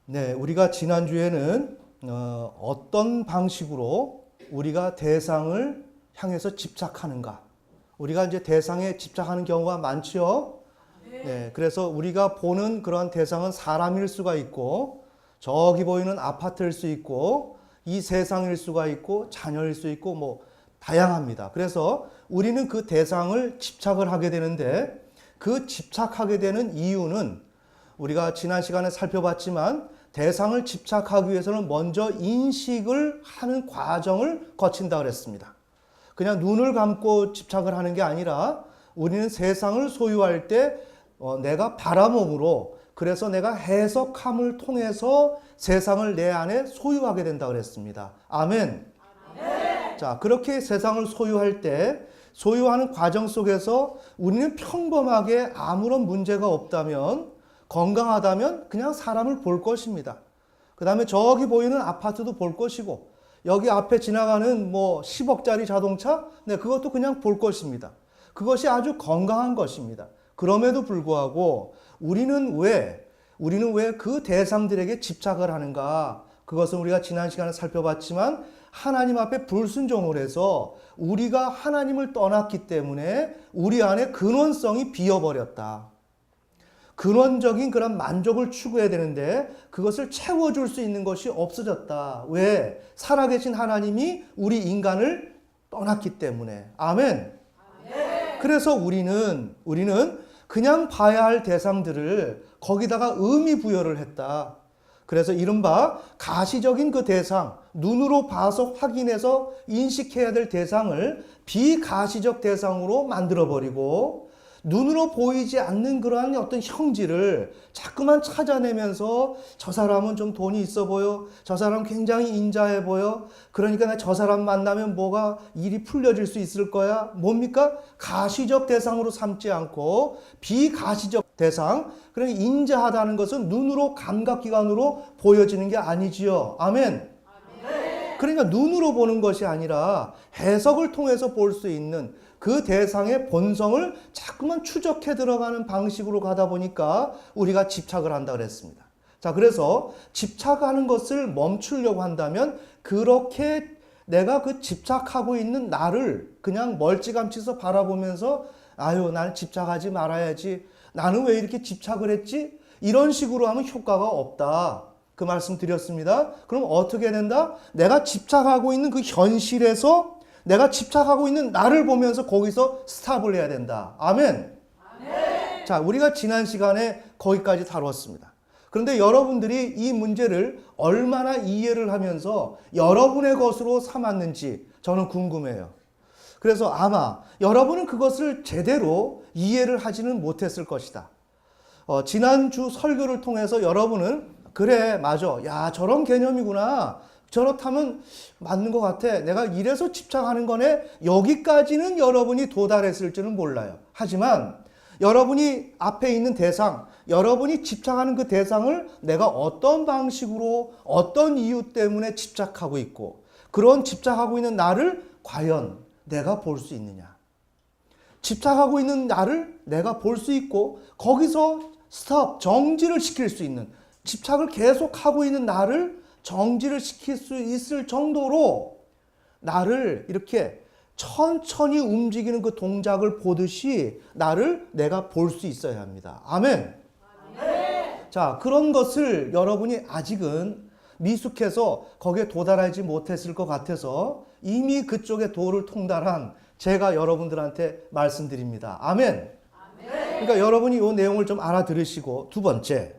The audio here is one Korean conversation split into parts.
네, 우리가 지난주에는 어떤 방식으로 우리가 대상을 향해서 집착하는가. 우리가 이제 대상에 집착하는 경우가 많죠. 네, 그래서 우리가 보는 그런 대상은 사람일 수가 있고, 저기 보이는 아파트일 수 있고, 이 세상일 수가 있고, 자녀일 수 있고, 뭐 다양합니다. 그래서 우리는 그 대상을 집착을 하게 되는데, 그 집착하게 되는 이유는 우리가 지난 시간에 살펴봤지만 대상을 집착하기 위해서는 먼저 인식을 하는 과정을 거친다 그랬습니다. 그냥 눈을 감고 집착을 하는 게 아니라 우리는 세상을 소유할 때 내가 바라봄으로, 그래서 내가 해석함을 통해서 세상을 내 안에 소유하게 된다 그랬습니다. 아멘. 아멘. 자, 그렇게 세상을 소유할 때 소유하는 과정 속에서 우리는 평범하게 아무런 문제가 없다면, 건강하다면 그냥 사람을 볼 것입니다. 그 다음에 저기 보이는 아파트도 볼 것이고, 여기 앞에 지나가는 뭐 10억짜리 자동차, 네, 그것도 그냥 볼 것입니다. 그것이 아주 건강한 것입니다. 그럼에도 불구하고 우리는 왜 그 대상들에게 집착을 하는가? 그것은 우리가 지난 시간에 살펴봤지만 하나님 앞에 불순종을 해서 우리가 하나님을 떠났기 때문에 우리 안에 근원성이 비어버렸다. 근원적인 그런 만족을 추구해야 되는데 그것을 채워줄 수 있는 것이 없어졌다. 왜? 살아계신 하나님이 우리 인간을 떠났기 때문에. 아멘. 아멘. 그래서 우리는 그냥 봐야 할 대상들을 거기다가 의미 부여를 했다. 그래서 이른바 가시적인 그 대상, 눈으로 봐서 확인해서 인식해야 될 대상을 비가시적 대상으로 만들어버리고, 눈으로 보이지 않는 그러한 어떤 형질을 자꾸만 찾아내면서 저 사람은 좀 돈이 있어 보여, 저 사람은 굉장히 인자해 보여, 그러니까 나 저 사람 만나면 뭐가 일이 풀려질 수 있을 거야. 뭡니까? 가시적 대상으로 삼지 않고 비가시적 대상. 그러니 인자하다는 것은 눈으로 감각기관으로 보여지는 게 아니지요. 아멘. 그러니까 눈으로 보는 것이 아니라 해석을 통해서 볼 수 있는 그 대상의 본성을 자꾸만 추적해 들어가는 방식으로 가다 보니까 우리가 집착을 한다 그랬습니다. 자, 그래서 집착하는 것을 멈추려고 한다면 그렇게 내가 그 집착하고 있는 나를 그냥 멀찌감치서 바라보면서 아유, 나는 집착하지 말아야지. 나는 왜 이렇게 집착을 했지? 이런 식으로 하면 효과가 없다. 그 말씀 드렸습니다. 그럼 어떻게 된다? 내가 집착하고 있는 그 현실에서 내가 집착하고 있는 나를 보면서 거기서 스탑을 해야 된다. 아멘. 아멘. 자, 우리가 지난 시간에 거기까지 다뤘습니다. 그런데 여러분들이 이 문제를 얼마나 이해를 하면서 여러분의 것으로 삼았는지 저는 궁금해요. 그래서 아마 여러분은 그것을 제대로 이해를 하지는 못했을 것이다. 지난주 설교를 통해서 여러분은 그래, 맞아. 야, 저런 개념이구나. 저렇다면 맞는 것 같아. 내가 이래서 집착하는 거네. 여기까지는 여러분이 도달했을지는 몰라요. 하지만 여러분이 앞에 있는 대상, 여러분이 집착하는 그 대상을 내가 어떤 방식으로, 어떤 이유 때문에 집착하고 있고, 그런 집착하고 있는 나를 과연 내가 볼 수 있느냐. 집착하고 있는 나를 내가 볼 수 있고, 거기서 스톱, 정지를 시킬 수 있는, 집착을 계속하고 있는 나를 정지를 시킬 수 있을 정도로 나를 이렇게 천천히 움직이는 그 동작을 보듯이 나를 내가 볼 수 있어야 합니다. 아멘. 아멘. 자, 그런 것을 여러분이 아직은 미숙해서 거기에 도달하지 못했을 것 같아서 이미 그쪽의 도를 통달한 제가 여러분들한테 말씀드립니다. 아멘. 그러니까 여러분이 이 내용을 좀 알아들으시고, 두 번째,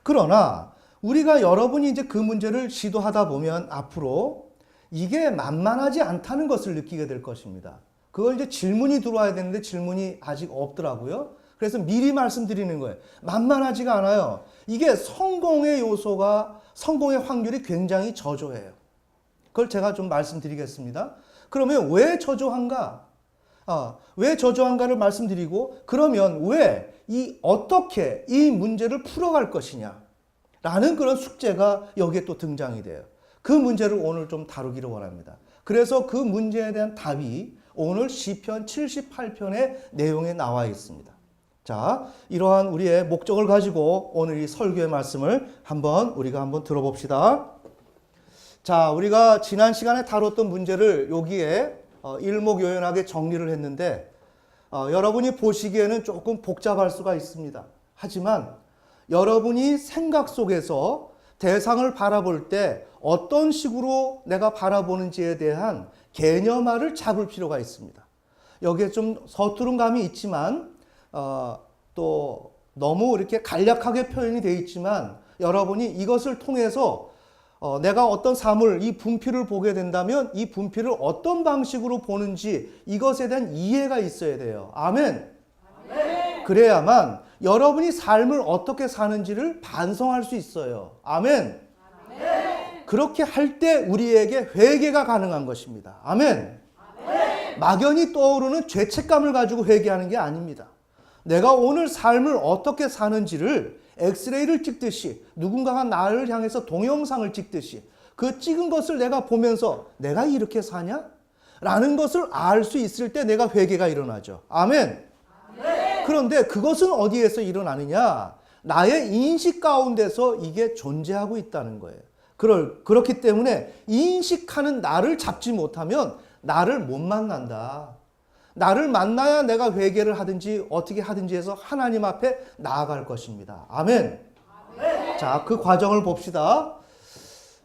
그러나 우리가 여러분이 이제 그 문제를 시도하다 보면 앞으로 이게 만만하지 않다는 것을 느끼게 될 것입니다. 그걸 이제 질문이 들어와야 되는데 질문이 아직 없더라고요. 그래서 미리 말씀드리는 거예요. 만만하지가 않아요. 이게 성공의 요소가, 성공의 확률이 굉장히 저조해요. 그걸 제가 좀 말씀드리겠습니다. 그러면 왜 저조한가? 왜 저조한가를 말씀드리고, 그러면 어떻게 이 문제를 풀어갈 것이냐? 라는 그런 숙제가 여기에 또 등장이 돼요. 그 문제를 오늘 좀 다루기를 원합니다. 그래서 그 문제에 대한 답이 오늘 시편 78편의 내용에 나와 있습니다. 자, 이러한 우리의 목적을 가지고 오늘 이 설교의 말씀을 우리가 한번 들어봅시다. 자, 우리가 지난 시간에 다뤘던 문제를 여기에 일목요연하게 정리를 했는데 여러분이 보시기에는 조금 복잡할 수가 있습니다. 하지만 여러분이 생각 속에서 대상을 바라볼 때 어떤 식으로 내가 바라보는지에 대한 개념화를 잡을 필요가 있습니다. 여기에 좀 서투른 감이 있지만 또 너무 이렇게 간략하게 표현이 되어 있지만 여러분이 이것을 통해서 내가 어떤 사물, 이 분필을 보게 된다면 이 분필을 어떤 방식으로 보는지 이것에 대한 이해가 있어야 돼요. 아멘. 아멘. 그래야만 여러분이 삶을 어떻게 사는지를 반성할 수 있어요. 아멘. 아멘. 그렇게 할 때 우리에게 회개가 가능한 것입니다. 아멘. 아멘. 막연히 떠오르는 죄책감을 가지고 회개하는 게 아닙니다. 내가 오늘 삶을 어떻게 사는지를 엑스레이를 찍듯이 누군가가 나를 향해서 동영상을 찍듯이 그 찍은 것을 내가 보면서 내가 이렇게 사냐? 라는 것을 알 수 있을 때 내가 회개가 일어나죠. 아멘. 아멘. 그런데 그것은 어디에서 일어나느냐? 나의 인식 가운데서 이게 존재하고 있다는 거예요. 그렇기 때문에 인식하는 나를 잡지 못하면 나를 못 만난다. 나를 만나야 내가 회개를 하든지 어떻게 하든지 해서 하나님 앞에 나아갈 것입니다. 아멘. 아멘. 자, 그 과정을 봅시다.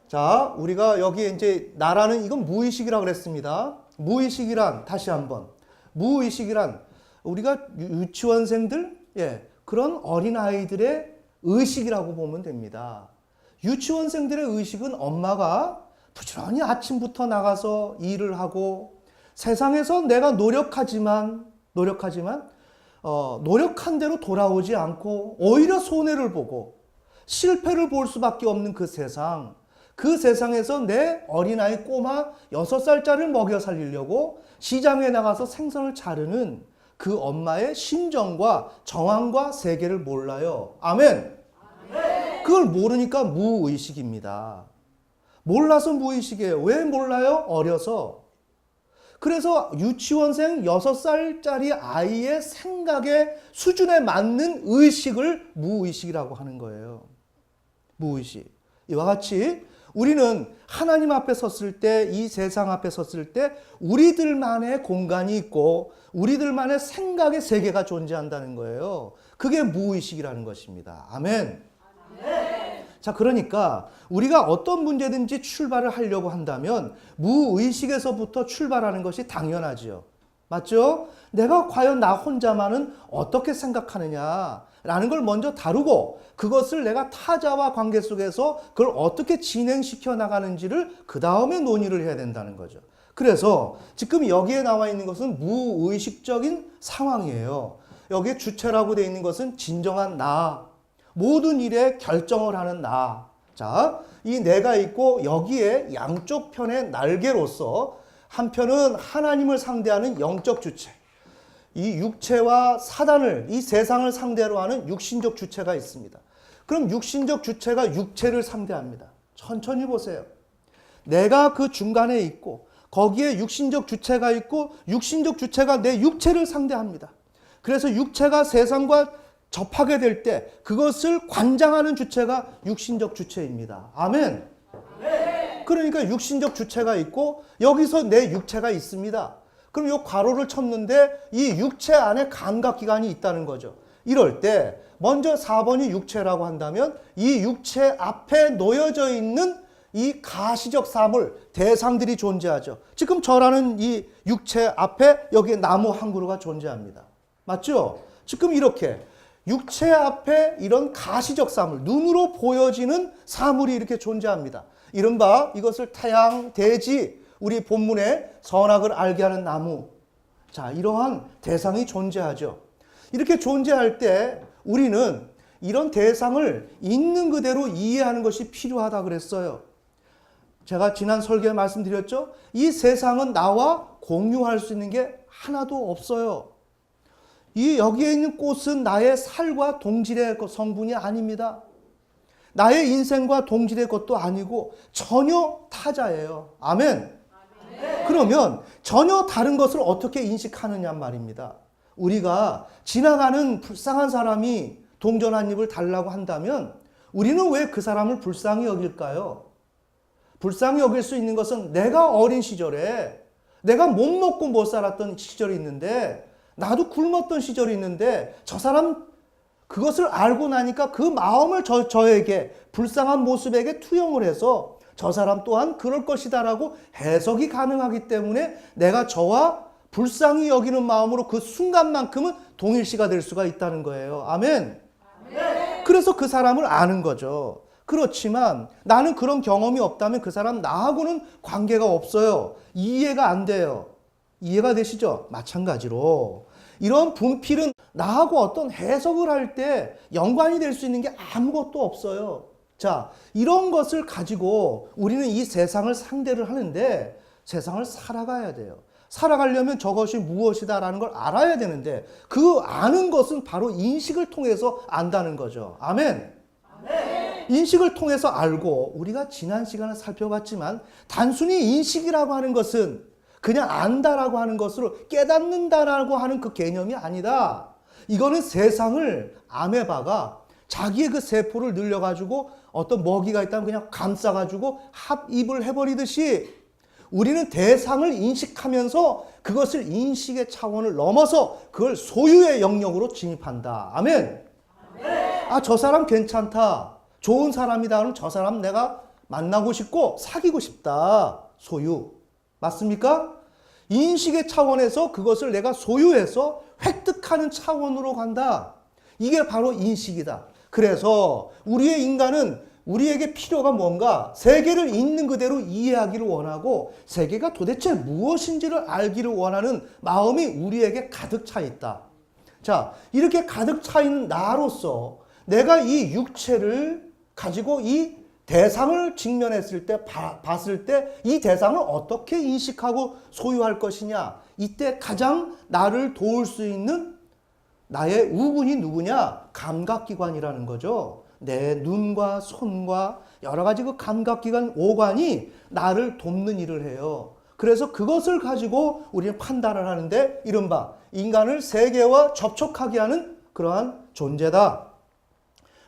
자, 우리가 여기에 이제 나라는 이건 무의식이라고 그랬습니다. 무의식이란 다시 한번. 무의식이란 우리가 유치원생들, 그런 어린아이들의 의식이라고 보면 됩니다. 유치원생들의 의식은 엄마가 부지런히 아침부터 나가서 일을 하고 세상에서 내가 노력하지만 노력한 대로 돌아오지 않고 오히려 손해를 보고 실패를 볼 수밖에 없는 그 세상에서 내 어린아이 꼬마 6살짜리를 먹여 살리려고 시장에 나가서 생선을 자르는 그 엄마의 심정과 정황과 세계를 몰라요. 아멘. 그걸 모르니까 무의식입니다. 몰라서 무의식이에요. 왜 몰라요? 어려서. 그래서 유치원생 6살짜리 아이의 생각의 수준에 맞는 의식을 무의식이라고 하는 거예요. 무의식. 이와 같이 우리는 하나님 앞에 섰을 때, 이 세상 앞에 섰을 때 우리들만의 공간이 있고 우리들만의 생각의 세계가 존재한다는 거예요. 그게 무의식이라는 것입니다. 아멘. 아멘. 자, 그러니까 우리가 어떤 문제든지 출발을 하려고 한다면 무의식에서부터 출발하는 것이 당연하지요. 맞죠? 내가 과연 나 혼자만은 어떻게 생각하느냐라는 걸 먼저 다루고 그것을 내가 타자와 관계 속에서 그걸 어떻게 진행시켜 나가는지를 그 다음에 논의를 해야 된다는 거죠. 그래서 지금 여기에 나와 있는 것은 무의식적인 상황이에요. 여기에 주체라고 되어 있는 것은 진정한 나, 모든 일에 결정을 하는 나. 자, 이 내가 있고 여기에 양쪽 편의 날개로서 한편은 하나님을 상대하는 영적 주체, 이 육체와 사단을, 이 세상을 상대로 하는 육신적 주체가 있습니다. 그럼 육신적 주체가 육체를 상대합니다. 천천히 보세요. 내가 그 중간에 있고 거기에 육신적 주체가 있고 육신적 주체가 내 육체를 상대합니다. 그래서 육체가 세상과 접하게 될 때 그것을 관장하는 주체가 육신적 주체입니다. 아멘. 아멘. 그러니까 육신적 주체가 있고 여기서 내 육체가 있습니다. 그럼 이 괄호를 쳤는데 이 육체 안에 감각기관이 있다는 거죠. 이럴 때 먼저 4번이 육체라고 한다면 이 육체 앞에 놓여져 있는 이 가시적 사물, 대상들이 존재하죠. 지금 저라는 이 육체 앞에 여기에 나무 한 그루가 존재합니다. 맞죠? 지금 이렇게 육체 앞에 이런 가시적 사물, 눈으로 보여지는 사물이 이렇게 존재합니다. 이른바 이것을 태양, 대지, 우리 본문에 선악을 알게 하는 나무. 자, 이러한 대상이 존재하죠. 이렇게 존재할 때 우리는 이런 대상을 있는 그대로 이해하는 것이 필요하다 그랬어요. 제가 지난 설교에 말씀드렸죠. 이 세상은 나와 공유할 수 있는 게 하나도 없어요. 이 여기에 있는 꽃은 나의 살과 동질의 성분이 아닙니다. 나의 인생과 동질의 것도 아니고 전혀 타자예요. 아멘. 그러면 전혀 다른 것을 어떻게 인식하느냐 말입니다. 우리가 지나가는 불쌍한 사람이 동전 한 입을 달라고 한다면 우리는 왜 그 사람을 불쌍히 여길까요? 불쌍히 여길 수 있는 것은 내가 어린 시절에 내가 못 먹고 못 살았던 시절이 있는데 나도 굶었던 시절이 있는데 저 사람 그것을 알고 나니까 그 마음을 저에게 불쌍한 모습에게 투영을 해서 저 사람 또한 그럴 것이다라고 해석이 가능하기 때문에 내가 저와 불쌍히 여기는 마음으로 그 순간만큼은 동일시가 될 수가 있다는 거예요. 아멘. 그래서 그 사람을 아는 거죠. 그렇지만 나는 그런 경험이 없다면 그 사람 나하고는 관계가 없어요. 이해가 안 돼요. 이해가 되시죠? 마찬가지로 이런 분필은 나하고 어떤 해석을 할 때 연관이 될 수 있는 게 아무것도 없어요. 자, 이런 것을 가지고 우리는 이 세상을 상대를 하는데 세상을 살아가야 돼요. 살아가려면 저것이 무엇이다라는 걸 알아야 되는데 그 아는 것은 바로 인식을 통해서 안다는 거죠. 아멘. 인식을 통해서 알고 우리가 지난 시간에 살펴봤지만 단순히 인식이라고 하는 것은 그냥 안다라고 하는 것으로 깨닫는다라고 하는 그 개념이 아니다. 이거는 세상을 아메바가 자기의 그 세포를 늘려가지고 어떤 먹이가 있다면 그냥 감싸가지고 합입을 해버리듯이 우리는 대상을 인식하면서 그것을 인식의 차원을 넘어서 그걸 소유의 영역으로 진입한다. 아멘. 아, 저 사람 괜찮다. 좋은 사람이다. 그럼 저 사람 내가 만나고 싶고 사귀고 싶다. 소유. 맞습니까? 인식의 차원에서 그것을 내가 소유해서 획득하는 차원으로 간다. 이게 바로 인식이다. 그래서 우리의 인간은 우리에게 필요가 뭔가 세계를 있는 그대로 이해하기를 원하고 세계가 도대체 무엇인지를 알기를 원하는 마음이 우리에게 가득 차 있다. 자, 이렇게 가득 차 있는 나로서 내가 이 육체를 가지고 이 대상을 직면했을 때, 봤을 때 이 대상을 어떻게 인식하고 소유할 것이냐. 이때 가장 나를 도울 수 있는 나의 우군이 누구냐? 감각기관이라는 거죠. 내 눈과 손과 여러 가지 그 감각기관, 오관이 나를 돕는 일을 해요. 그래서 그것을 가지고 우리는 판단을 하는데 이른바 인간을 세계와 접촉하게 하는 그러한 존재다.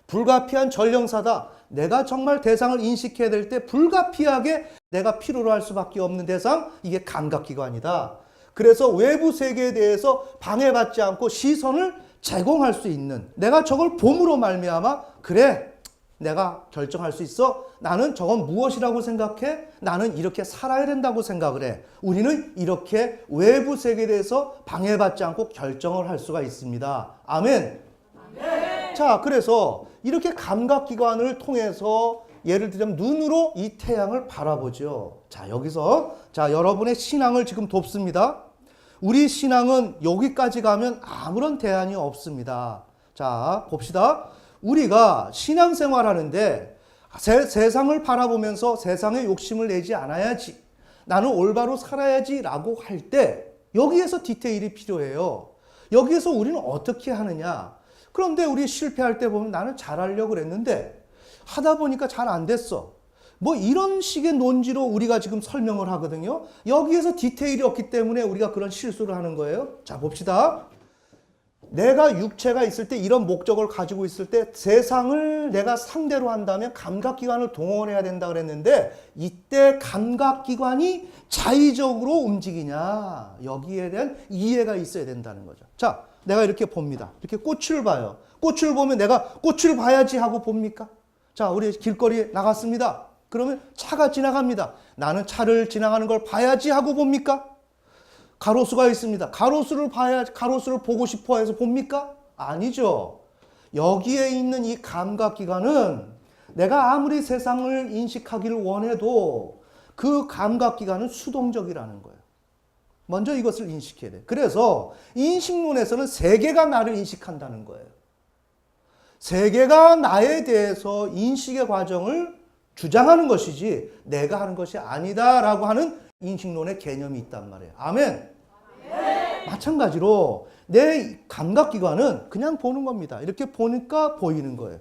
불가피한 전령사다. 내가 정말 대상을 인식해야 될 때 불가피하게 내가 필요로 할 수밖에 없는 대상, 이게 감각기관이다. 그래서 외부 세계에 대해서 방해받지 않고 시선을 제공할 수 있는, 내가 저걸 봄으로 말미암아 그래 내가 결정할 수 있어. 나는 저건 무엇이라고 생각해? 나는 이렇게 살아야 된다고 생각을 해. 우리는 이렇게 외부 세계에 대해서 방해받지 않고 결정을 할 수가 있습니다. 아멘. 자, 그래서 이렇게 감각기관을 통해서 예를 들면 눈으로 이 태양을 바라보죠. 자, 여기서 자, 여러분의 신앙을 지금 돕습니다. 우리 신앙은 여기까지 가면 아무런 대안이 없습니다. 자, 봅시다. 우리가 신앙생활 하는데 세상을 바라보면서 세상에 욕심을 내지 않아야지, 나는 올바로 살아야지 라고 할 때 여기에서 디테일이 필요해요. 여기에서 우리는 어떻게 하느냐. 그런데 우리 실패할 때 보면 나는 잘하려고 그랬는데 하다 보니까 잘 안 됐어. 뭐 이런 식의 논지로 우리가 지금 설명을 하거든요. 여기에서 디테일이 없기 때문에 우리가 그런 실수를 하는 거예요. 자, 봅시다. 내가 육체가 있을 때 이런 목적을 가지고 있을 때 세상을 내가 상대로 한다면 감각기관을 동원해야 된다 그랬는데 이때 감각기관이 자의적으로 움직이냐, 여기에 대한 이해가 있어야 된다는 거죠. 자, 내가 이렇게 봅니다. 이렇게 꽃을 봐요. 꽃을 보면 내가 꽃을 봐야지 하고 봅니까? 자, 우리 길거리에 나갔습니다. 그러면 차가 지나갑니다. 나는 차를 지나가는 걸 봐야지 하고 봅니까? 가로수가 있습니다. 가로수를 보고 싶어 해서 봅니까? 아니죠. 여기에 있는 이 감각기관은 내가 아무리 세상을 인식하기를 원해도 그 감각기관은 수동적이라는 거예요. 먼저 이것을 인식해야 돼. 그래서 인식론에서는 세계가 나를 인식한다는 거예요. 세계가 나에 대해서 인식의 과정을 주장하는 것이지 내가 하는 것이 아니다라고 하는 인식론의 개념이 있단 말이에요. 아멘. 마찬가지로 내 감각기관은 그냥 보는 겁니다. 이렇게 보니까 보이는 거예요.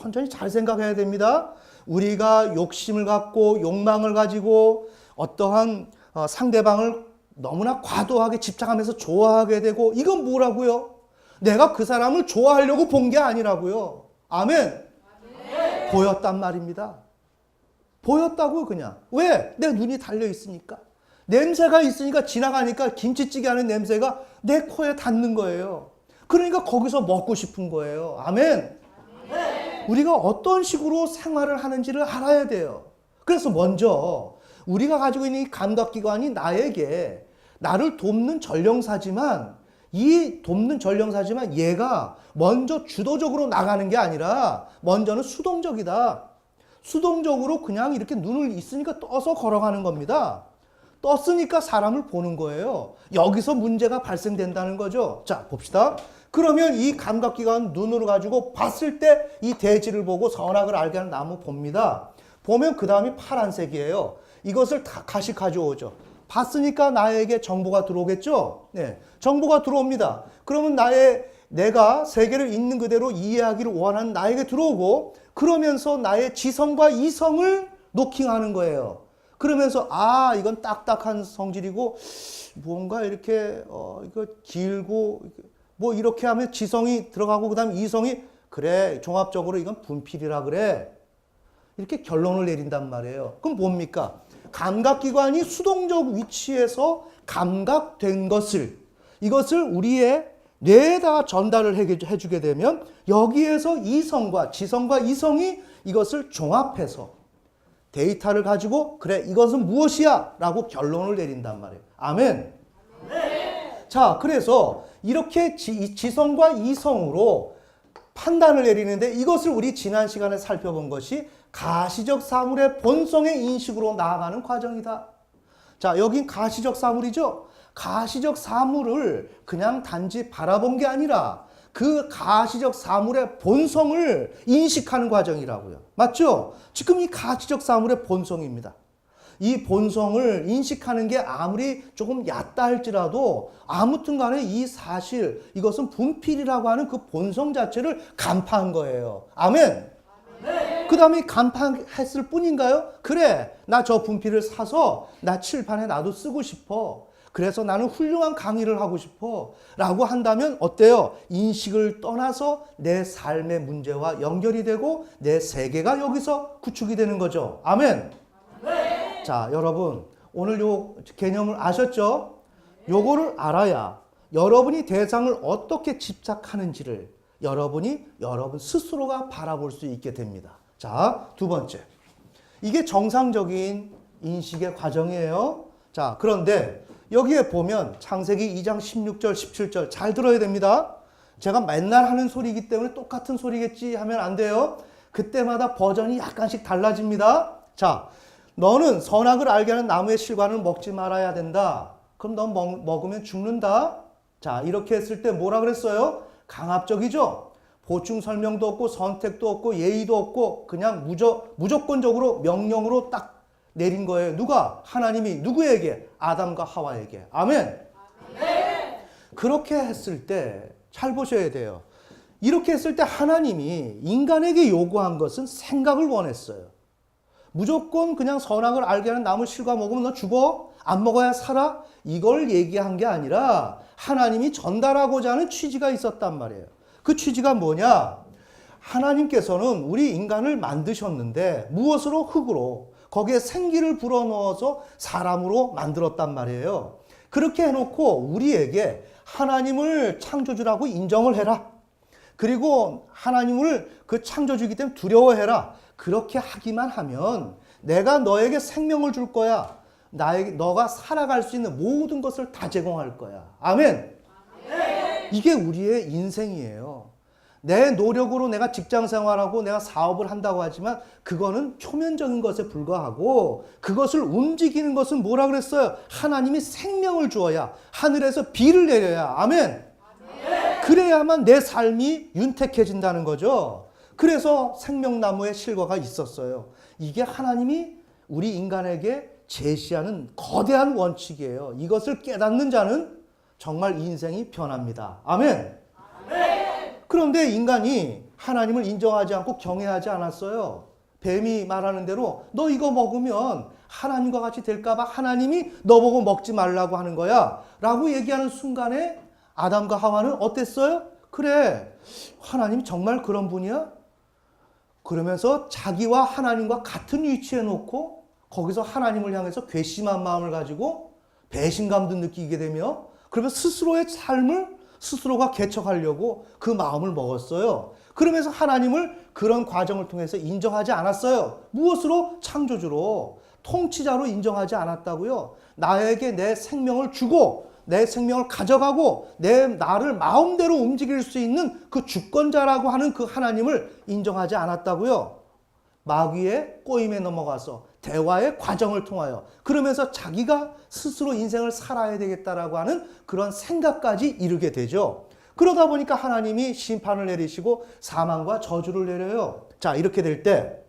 천천히 잘 생각해야 됩니다. 우리가 욕심을 갖고 욕망을 가지고 어떠한 상대방을 너무나 과도하게 집착하면서 좋아하게 되고, 이건 뭐라고요? 내가 그 사람을 좋아하려고 본 게 아니라고요. 아멘. 보였단 말입니다. 보였다고요, 그냥. 왜? 내 눈이 달려 있으니까. 냄새가 있으니까, 지나가니까 김치찌개 하는 냄새가 내 코에 닿는 거예요. 그러니까 거기서 먹고 싶은 거예요. 아멘. 우리가 어떤 식으로 생활을 하는지를 알아야 돼요. 그래서 먼저 우리가 가지고 있는 이 감각기관이 나를 돕는 전령사지만, 얘가 먼저 주도적으로 나가는 게 아니라 먼저는 수동적이다. 수동적으로 그냥 이렇게 눈을 있으니까 떠서 걸어가는 겁니다. 떴으니까 사람을 보는 거예요. 여기서 문제가 발생된다는 거죠. 자, 봅시다. 그러면 이 감각기관 눈으로 가지고 봤을 때 이 대지를 보고 선악을 알게 하는 나무 봅니다. 보면 그 다음이 파란색이에요. 이것을 다 다시 가져오죠. 봤으니까 나에게 정보가 들어오겠죠? 네, 정보가 들어옵니다. 그러면 내가 세계를 있는 그대로 이해하기를 원하는 나에게 들어오고, 그러면서 나의 지성과 이성을 노킹하는 거예요. 그러면서 이건 딱딱한 성질이고 뭔가 이렇게 이거 길고 뭐 이렇게 하면 지성이 들어가고, 그다음 이성이 그래, 종합적으로 이건 분필이라 그래, 이렇게 결론을 내린단 말이에요. 그럼 뭡니까? 감각기관이 수동적 위치에서 감각된 이것을 우리의 뇌에다 전달을 해주게 되면, 여기에서 이성과 지성과 이성이 이것을 종합해서 데이터를 가지고 그래, 이것은 무엇이야? 라고 결론을 내린단 말이에요. 아멘. 자, 그래서 이렇게 지성과 이성으로 판단을 내리는데, 이것을 우리 지난 시간에 살펴본 것이 가시적 사물의 본성의 인식으로 나아가는 과정이다. 자, 여긴 가시적 사물이죠. 가시적 사물을 그냥 단지 바라본 게 아니라 그 가시적 사물의 본성을 인식하는 과정이라고요. 맞죠? 지금 이 가시적 사물의 본성입니다. 이 본성을 인식하는 게 아무리 조금 얕다 할지라도 아무튼 간에 이 사실, 이것은 분필이라고 하는 그 본성 자체를 간파한 거예요. 아멘. 그 다음에 간파했을 뿐인가요? 그래, 나 저 분필을 사서 나 칠판에 나도 쓰고 싶어. 그래서 나는 훌륭한 강의를 하고 싶어. 라고 한다면 어때요? 인식을 떠나서 내 삶의 문제와 연결이 되고 내 세계가 여기서 구축이 되는 거죠. 아멘. 자, 여러분, 오늘 요 개념을 아셨죠? 요거를 알아야 여러분이 대상을 어떻게 집착하는지를 여러분 스스로가 바라볼 수 있게 됩니다. 자, 두 번째. 이게 정상적인 인식의 과정이에요. 자, 그런데 여기에 보면 창세기 2장 16절, 17절 잘 들어야 됩니다. 제가 맨날 하는 소리이기 때문에 똑같은 소리겠지 하면 안 돼요. 그때마다 버전이 약간씩 달라집니다. 자, 너는 선악을 알게 하는 나무의 실과는 먹지 말아야 된다. 그럼 너 먹으면 죽는다. 자, 이렇게 했을 때 뭐라 그랬어요? 강압적이죠. 보충 설명도 없고 선택도 없고 예의도 없고 그냥 무조건적으로 명령으로 딱 내린 거예요. 누가? 하나님이 누구에게? 아담과 하와에게. 아멘. 그렇게 했을 때 잘 보셔야 돼요. 이렇게 했을 때 하나님이 인간에게 요구한 것은 생각을 원했어요. 무조건 그냥 선악을 알게 하는 나무 실과 먹으면 너 죽어? 안 먹어야 살아? 이걸 얘기한 게 아니라 하나님이 전달하고자 하는 취지가 있었단 말이에요. 그 취지가 뭐냐? 하나님께서는 우리 인간을 만드셨는데 무엇으로? 흙으로. 거기에 생기를 불어넣어서 사람으로 만들었단 말이에요. 그렇게 해놓고 우리에게 하나님을 창조주라고 인정을 해라. 그리고 하나님을 그 창조주이기 때문에 두려워해라. 그렇게 하기만 하면 내가 너에게 생명을 줄 거야. 너가 살아갈 수 있는 모든 것을 다 제공할 거야. 아멘. 이게 우리의 인생이에요. 내 노력으로 내가 직장 생활하고 내가 사업을 한다고 하지만 그거는 표면적인 것에 불과하고, 그것을 움직이는 것은 뭐라 그랬어요? 하나님이 생명을 주어야, 하늘에서 비를 내려야. 아멘. 그래야만 내 삶이 윤택해진다는 거죠. 그래서 생명나무의 실과가 있었어요. 이게 하나님이 우리 인간에게 제시하는 거대한 원칙이에요. 이것을 깨닫는 자는 정말 인생이 변합니다. 아멘. 그런데 인간이 하나님을 인정하지 않고 경외하지 않았어요. 뱀이 말하는 대로 너 이거 먹으면 하나님과 같이 될까 봐 하나님이 너보고 먹지 말라고 하는 거야 라고 얘기하는 순간에 아담과 하와는 어땠어요? 그래, 하나님 정말 그런 분이야? 그러면서 자기와 하나님과 같은 위치에 놓고 거기서 하나님을 향해서 괘씸한 마음을 가지고 배신감도 느끼게 되며 그러면 스스로의 삶을 스스로가 개척하려고 그 마음을 먹었어요. 그러면서 하나님을 그런 과정을 통해서 인정하지 않았어요. 무엇으로? 창조주로, 통치자로 인정하지 않았다고요. 나에게 내 생명을 주고 내 생명을 가져가고 나를 마음대로 움직일 수 있는 그 주권자라고 하는 그 하나님을 인정하지 않았다고요. 마귀의 꼬임에 넘어가서 대화의 과정을 통하여 그러면서 자기가 스스로 인생을 살아야 되겠다라고 하는 그런 생각까지 이르게 되죠. 그러다 보니까 하나님이 심판을 내리시고 사망과 저주를 내려요. 자, 이렇게 될 때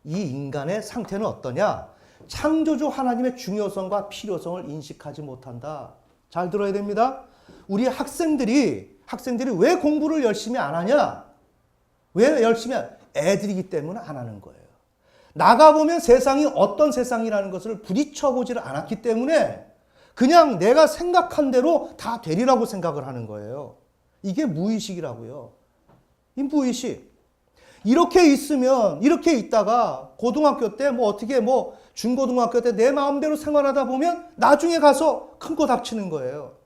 이 인간의 상태는 어떠냐? 창조주 하나님의 중요성과 필요성을 인식하지 못한다. 잘 들어야 됩니다. 우리 학생들이 왜 공부를 열심히 안 하냐? 왜 열심히 애들이기 때문에 안 하는 거예요. 나가보면 세상이 어떤 세상이라는 것을 부딪혀보지를 않았기 때문에 그냥 내가 생각한 대로 다 되리라고 생각을 하는 거예요. 이게 무의식이라고요. 이 무의식. 이렇게 있으면 이렇게 있다가 고등학교 때 중고등학교 때 내 마음대로 생활하다 보면 나중에 가서 큰 거 닥치는 거예요.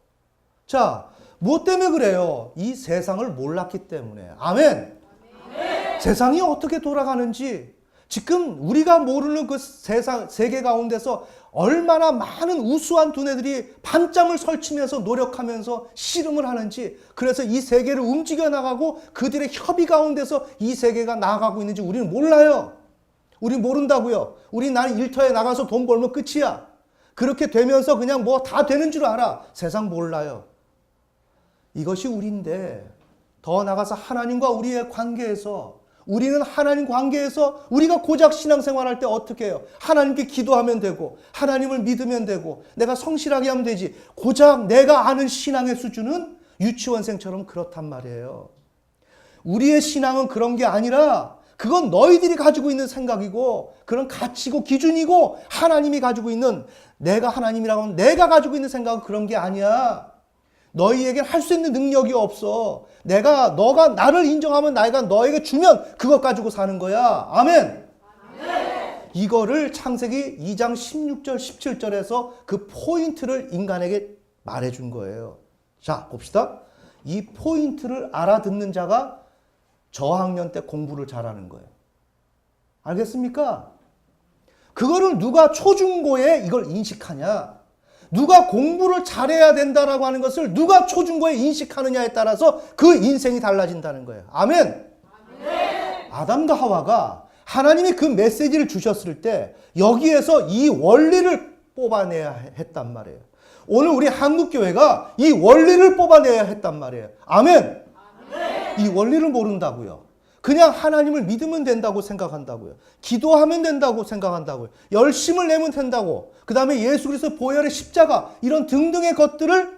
자, 무엇 때문에 그래요? 이 세상을 몰랐기 때문에. 아멘. 세상이 어떻게 돌아가는지 지금 우리가 모르는 그 세계 가운데서 얼마나 많은 우수한 두뇌들이 밤잠을 설치면서 노력하면서 씨름을 하는지, 그래서 이 세계를 움직여 나가고 그들의 협의 가운데서 이 세계가 나아가고 있는지 우리는 몰라요. 우리 모른다고요. 우리 나는 일터에 나가서 돈 벌면 끝이야. 그렇게 되면서 그냥 다 되는 줄 알아. 세상 몰라요. 이것이 우리인데 더 나가서 하나님과 우리의 관계에서 우리는 하나님 관계에서 우리가 고작 신앙생활할 때 어떻게 해요? 하나님께 기도하면 되고 하나님을 믿으면 되고 내가 성실하게 하면 되지. 고작 내가 아는 신앙의 수준은 유치원생처럼 그렇단 말이에요. 우리의 신앙은 그런 게 아니라 그건 너희들이 가지고 있는 생각이고 그런 가치고 기준이고 하나님이 가지고 있는, 내가 하나님이라고 하면 내가 가지고 있는 생각은 그런 게 아니야. 너희에겐 할 수 있는 능력이 없어. 너가 나를 인정하면 내가 너에게 주면 그것 가지고 사는 거야. 아멘. 이거를 창세기 2장 16절 17절에서 그 포인트를 인간에게 말해준 거예요. 자, 봅시다. 이 포인트를 알아듣는 자가 저학년 때 공부를 잘하는 거예요. 알겠습니까? 그거를 누가 초중고에 이걸 인식하냐? 누가 공부를 잘해야 된다라고 하는 것을 누가 초중고에 인식하느냐에 따라서 그 인생이 달라진다는 거예요. 아멘. 아담과 하와가 하나님이 그 메시지를 주셨을 때 여기에서 이 원리를 뽑아내야 했단 말이에요. 오늘 우리 한국교회가 이 원리를 뽑아내야 했단 말이에요. 아멘. 이 원리를 모른다고요. 그냥 하나님을 믿으면 된다고 생각한다고요. 기도하면 된다고 생각한다고요. 열심을 내면 된다고. 그 다음에 예수 그리스도 보혈의 십자가 이런 등등의 것들을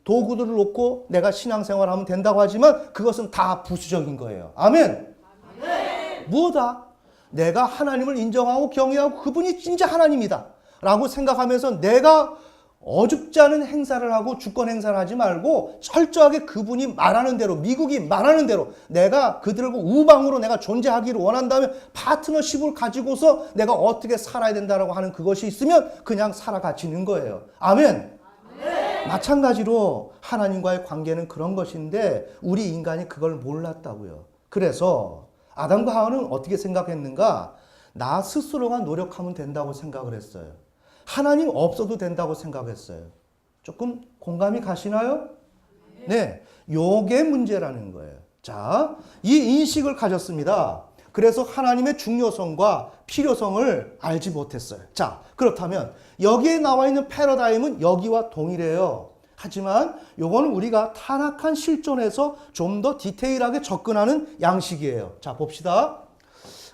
도구들을 놓고 내가 신앙생활하면 된다고 하지만 그것은 다 부수적인 거예요. 아멘. 뭐다? 내가 하나님을 인정하고 경외하고 그분이 진짜 하나님이다 라고 생각하면서 내가 어줍지 않은 행사를 하고 주권 행사를 하지 말고 철저하게 그분이 말하는 대로, 미국이 말하는 대로 내가 그들과 우방으로 내가 존재하기를 원한다면 파트너십을 가지고서 내가 어떻게 살아야 된다라고 하는 그것이 있으면 그냥 살아가지는 거예요. 아멘. 마찬가지로 하나님과의 관계는 그런 것인데 우리 인간이 그걸 몰랐다고요. 그래서 아담과 하와는 어떻게 생각했는가? 나 스스로가 노력하면 된다고 생각을 했어요. 하나님 없어도 된다고 생각했어요. 조금 공감이 가시나요? 네. 요게 문제라는 거예요. 자, 이 인식을 가졌습니다. 그래서 하나님의 중요성과 필요성을 알지 못했어요. 자, 그렇다면 여기에 나와 있는 패러다임은 여기와 동일해요. 하지만 요거는 우리가 타락한 실존에서 좀 더 디테일하게 접근하는 양식이에요. 자, 봅시다.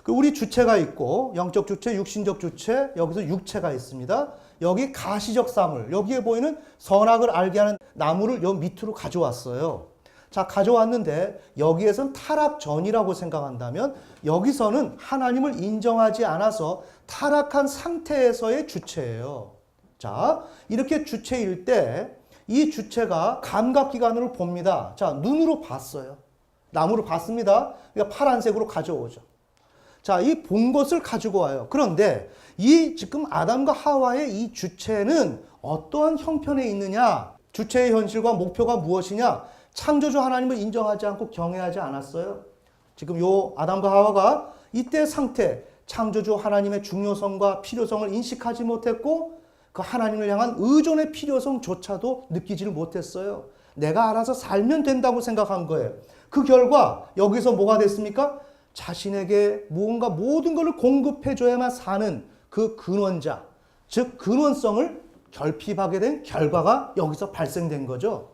우리 주체가 있고 영적 주체, 육신적 주체, 여기서 육체가 있습니다. 여기 가시적 사물, 여기에 보이는 선악을 알게 하는 나무를 여 밑으로 가져왔어요. 자, 가져왔는데 여기에선 타락 전이라고 생각한다면 여기서는 하나님을 인정하지 않아서 타락한 상태에서의 주체예요. 자, 이렇게 주체일 때 이 주체가 감각기관으로 봅니다. 자, 눈으로 봤어요. 나무를 봤습니다. 그러니까 파란색으로 가져오죠. 자, 이 본 것을 가지고 와요. 그런데 이 지금 아담과 하와의 이 주체는 어떠한 형편에 있느냐? 주체의 현실과 목표가 무엇이냐? 창조주 하나님을 인정하지 않고 경외하지 않았어요. 지금 요 아담과 하와가 이때 상태, 창조주 하나님의 중요성과 필요성을 인식하지 못했고 그 하나님을 향한 의존의 필요성조차도 느끼지를 못했어요. 내가 알아서 살면 된다고 생각한 거예요. 그 결과 여기서 뭐가 됐습니까? 자신에게 무언가 모든 것을 공급해줘야만 사는 그 근원자, 즉 근원성을 결핍하게 된 결과가 여기서 발생된 거죠.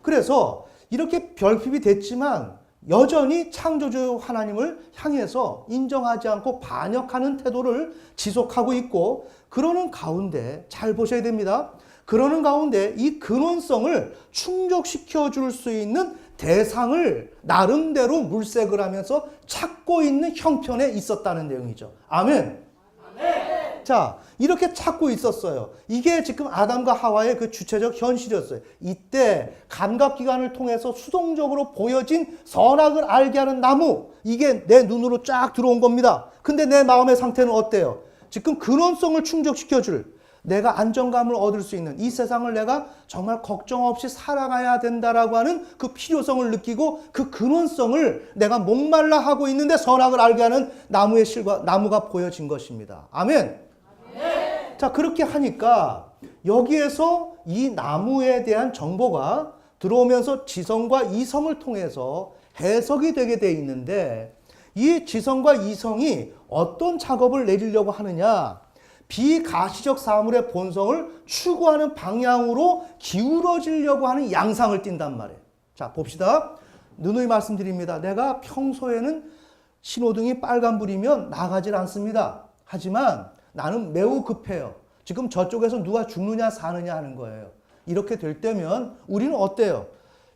그래서 이렇게 결핍이 됐지만 여전히 창조주 하나님을 향해서 인정하지 않고 반역하는 태도를 지속하고 있고, 그러는 가운데 잘 보셔야 됩니다. 그러는 가운데 이 근원성을 충족시켜 줄 수 있는 대상을 나름대로 물색을 하면서 찾고 있는 형편에 있었다는 내용이죠. 아멘. 아멘. 자, 이렇게 찾고 있었어요. 이게 지금 아담과 하와의 그 주체적 현실이었어요. 이때 감각기관을 통해서 수동적으로 보여진 선악을 알게 하는 나무, 이게 내 눈으로 쫙 들어온 겁니다. 근데 내 마음의 상태는 어때요? 지금 근원성을 충족시켜줄, 내가 안정감을 얻을 수 있는 이 세상을 내가 정말 걱정 없이 살아가야 된다라고 하는 그 필요성을 느끼고 그 근원성을 내가 목말라 하고 있는데 선악을 알게 하는 나무의 실과 나무가 보여진 것입니다. 아멘. 아멘. 자, 그렇게 하니까 여기에서 이 나무에 대한 정보가 들어오면서 지성과 이성을 통해서 해석이 되게 돼 있는데, 이 지성과 이성이 어떤 작업을 내리려고 하느냐? 비가시적 사물의 본성을 추구하는 방향으로 기울어지려고 하는 양상을 띈단 말이에요. 자, 봅시다. 누누이 말씀드립니다. 내가 평소에는 신호등이 빨간불이면 나가질 않습니다. 하지만 나는 매우 급해요. 지금 저쪽에서 누가 죽느냐 사느냐 하는 거예요. 이렇게 될 때면 우리는 어때요?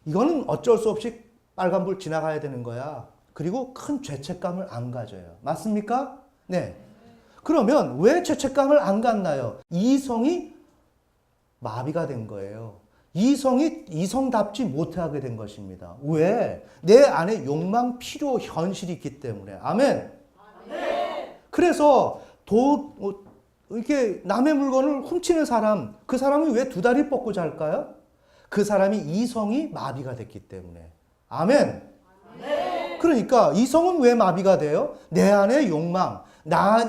이거는 어쩔 수 없이 빨간불 지나가야 되는 거야. 그리고 큰 죄책감을 안 가져요. 맞습니까? 네. 그러면 왜 죄책감을 안 갖나요? 이성이 마비가 된 거예요. 이성이 이성답지 못하게 된 것입니다. 왜? 내 안에 욕망, 필요, 현실이 있기 때문에. 아멘. 그래서 이렇게 남의 물건을 훔치는 사람, 그 사람이 왜 두 다리 뻗고 잘까요? 그 사람이 이성이 마비가 됐기 때문에. 아멘. 그러니까 이성은 왜 마비가 돼요? 내 안에 욕망,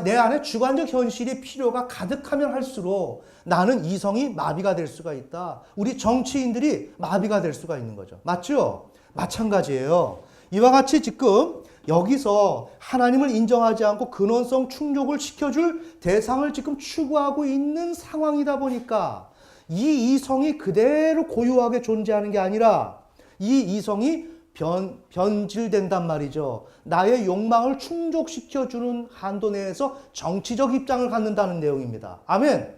내 안에 주관적 현실이 필요가 가득하면 할수록 나는 이성이 마비가 될 수가 있다. 우리 정치인들이 마비가 될 수가 있는 거죠. 맞죠? 마찬가지예요. 이와 같이 지금 여기서 하나님을 인정하지 않고 근원성 충족을 시켜줄 대상을 지금 추구하고 있는 상황이다 보니까 이 이성이 그대로 고유하게 존재하는 게 아니라 이 이성이 변질된단 말이죠. 나의 욕망을 충족시켜주는 한도 내에서 정치적 입장을 갖는다는 내용입니다. 아멘.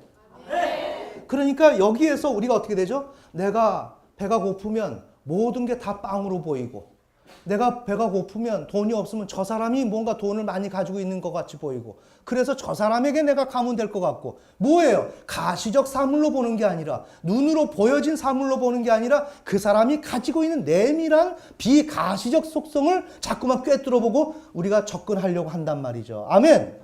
그러니까 여기에서 우리가 어떻게 되죠? 내가 배가 고프면 모든 게 다 빵으로 보이고, 내가 배가 고프면 돈이 없으면 저 사람이 뭔가 돈을 많이 가지고 있는 것 같이 보이고, 그래서 저 사람에게 내가 가면 될 것 같고, 뭐예요? 가시적 사물로 보는 게 아니라, 눈으로 보여진 사물로 보는 게 아니라 그 사람이 가지고 있는 내밀한 비가시적 속성을 자꾸만 꿰뚫어보고 우리가 접근하려고 한단 말이죠. 아멘.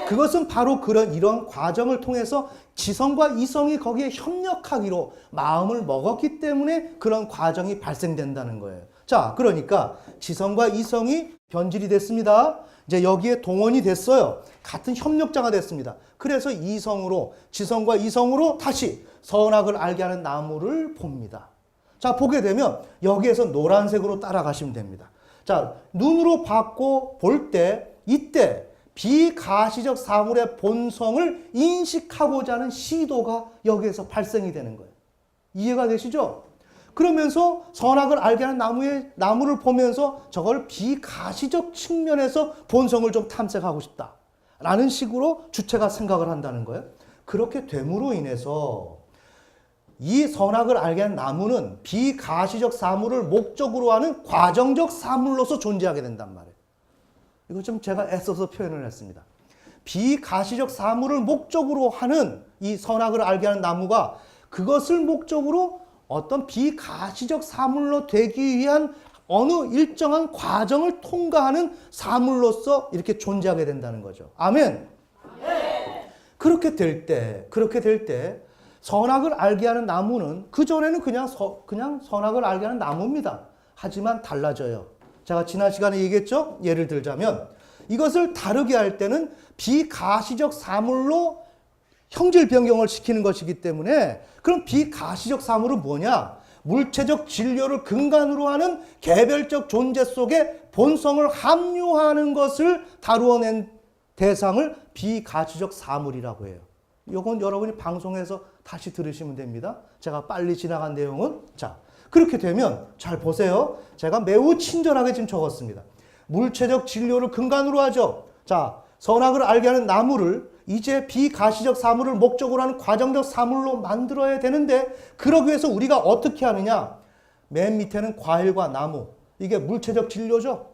그것은 바로 이런 과정을 통해서 지성과 이성이 거기에 협력하기로 마음을 먹었기 때문에 그런 과정이 발생된다는 거예요. 자, 그러니까 지성과 이성이 변질이 됐습니다. 이제 여기에 동원이 됐어요. 같은 협력자가 됐습니다. 그래서 지성과 이성으로 다시 선악을 알게 하는 나무를 봅니다. 자, 보게 되면 여기에서 노란색으로 따라가시면 됩니다. 자, 눈으로 받고 볼 때 이때 비가시적 사물의 본성을 인식하고자 하는 시도가 여기에서 발생이 되는 거예요. 이해가 되시죠? 그러면서 선악을 알게 하는 나무를 보면서 저걸 비가시적 측면에서 본성을 좀 탐색하고 싶다 라는 식으로 주체가 생각을 한다는 거예요. 그렇게 됨으로 인해서 이 선악을 알게 하는 나무는 비가시적 사물을 목적으로 하는 과정적 사물로서 존재하게 된단 말이에요. 이거 좀 제가 애써서 표현을 했습니다. 비가시적 사물을 목적으로 하는 이 선악을 알게 하는 나무가 그것을 목적으로 어떤 비가시적 사물로 되기 위한 어느 일정한 과정을 통과하는 사물로서 이렇게 존재하게 된다는 거죠. 아멘. 그렇게 될 때 선악을 알게 하는 나무는 그전에는 그냥 선악을 알게 하는 나무입니다. 하지만 달라져요. 제가 지난 시간에 얘기했죠? 예를 들자면 이것을 다르게 할 때는 비가시적 사물로 형질 변경을 시키는 것이기 때문에 그럼 비가시적 사물은 뭐냐? 물체적 진료를 근간으로 하는 개별적 존재 속에 본성을 함유하는 것을 다루어낸 대상을 비가시적 사물이라고 해요. 이건 여러분이 방송에서 다시 들으시면 됩니다. 제가 빨리 지나간 내용은 자 그렇게 되면 잘 보세요. 제가 매우 친절하게 지금 적었습니다. 물체적 진료를 근간으로 하죠. 자 선악을 알게 하는 나무를 이제 비가시적 사물을 목적으로 하는 과정적 사물로 만들어야 되는데 그러기 위해서 우리가 어떻게 하느냐. 맨 밑에는 과일과 나무. 이게 물체적 진료죠.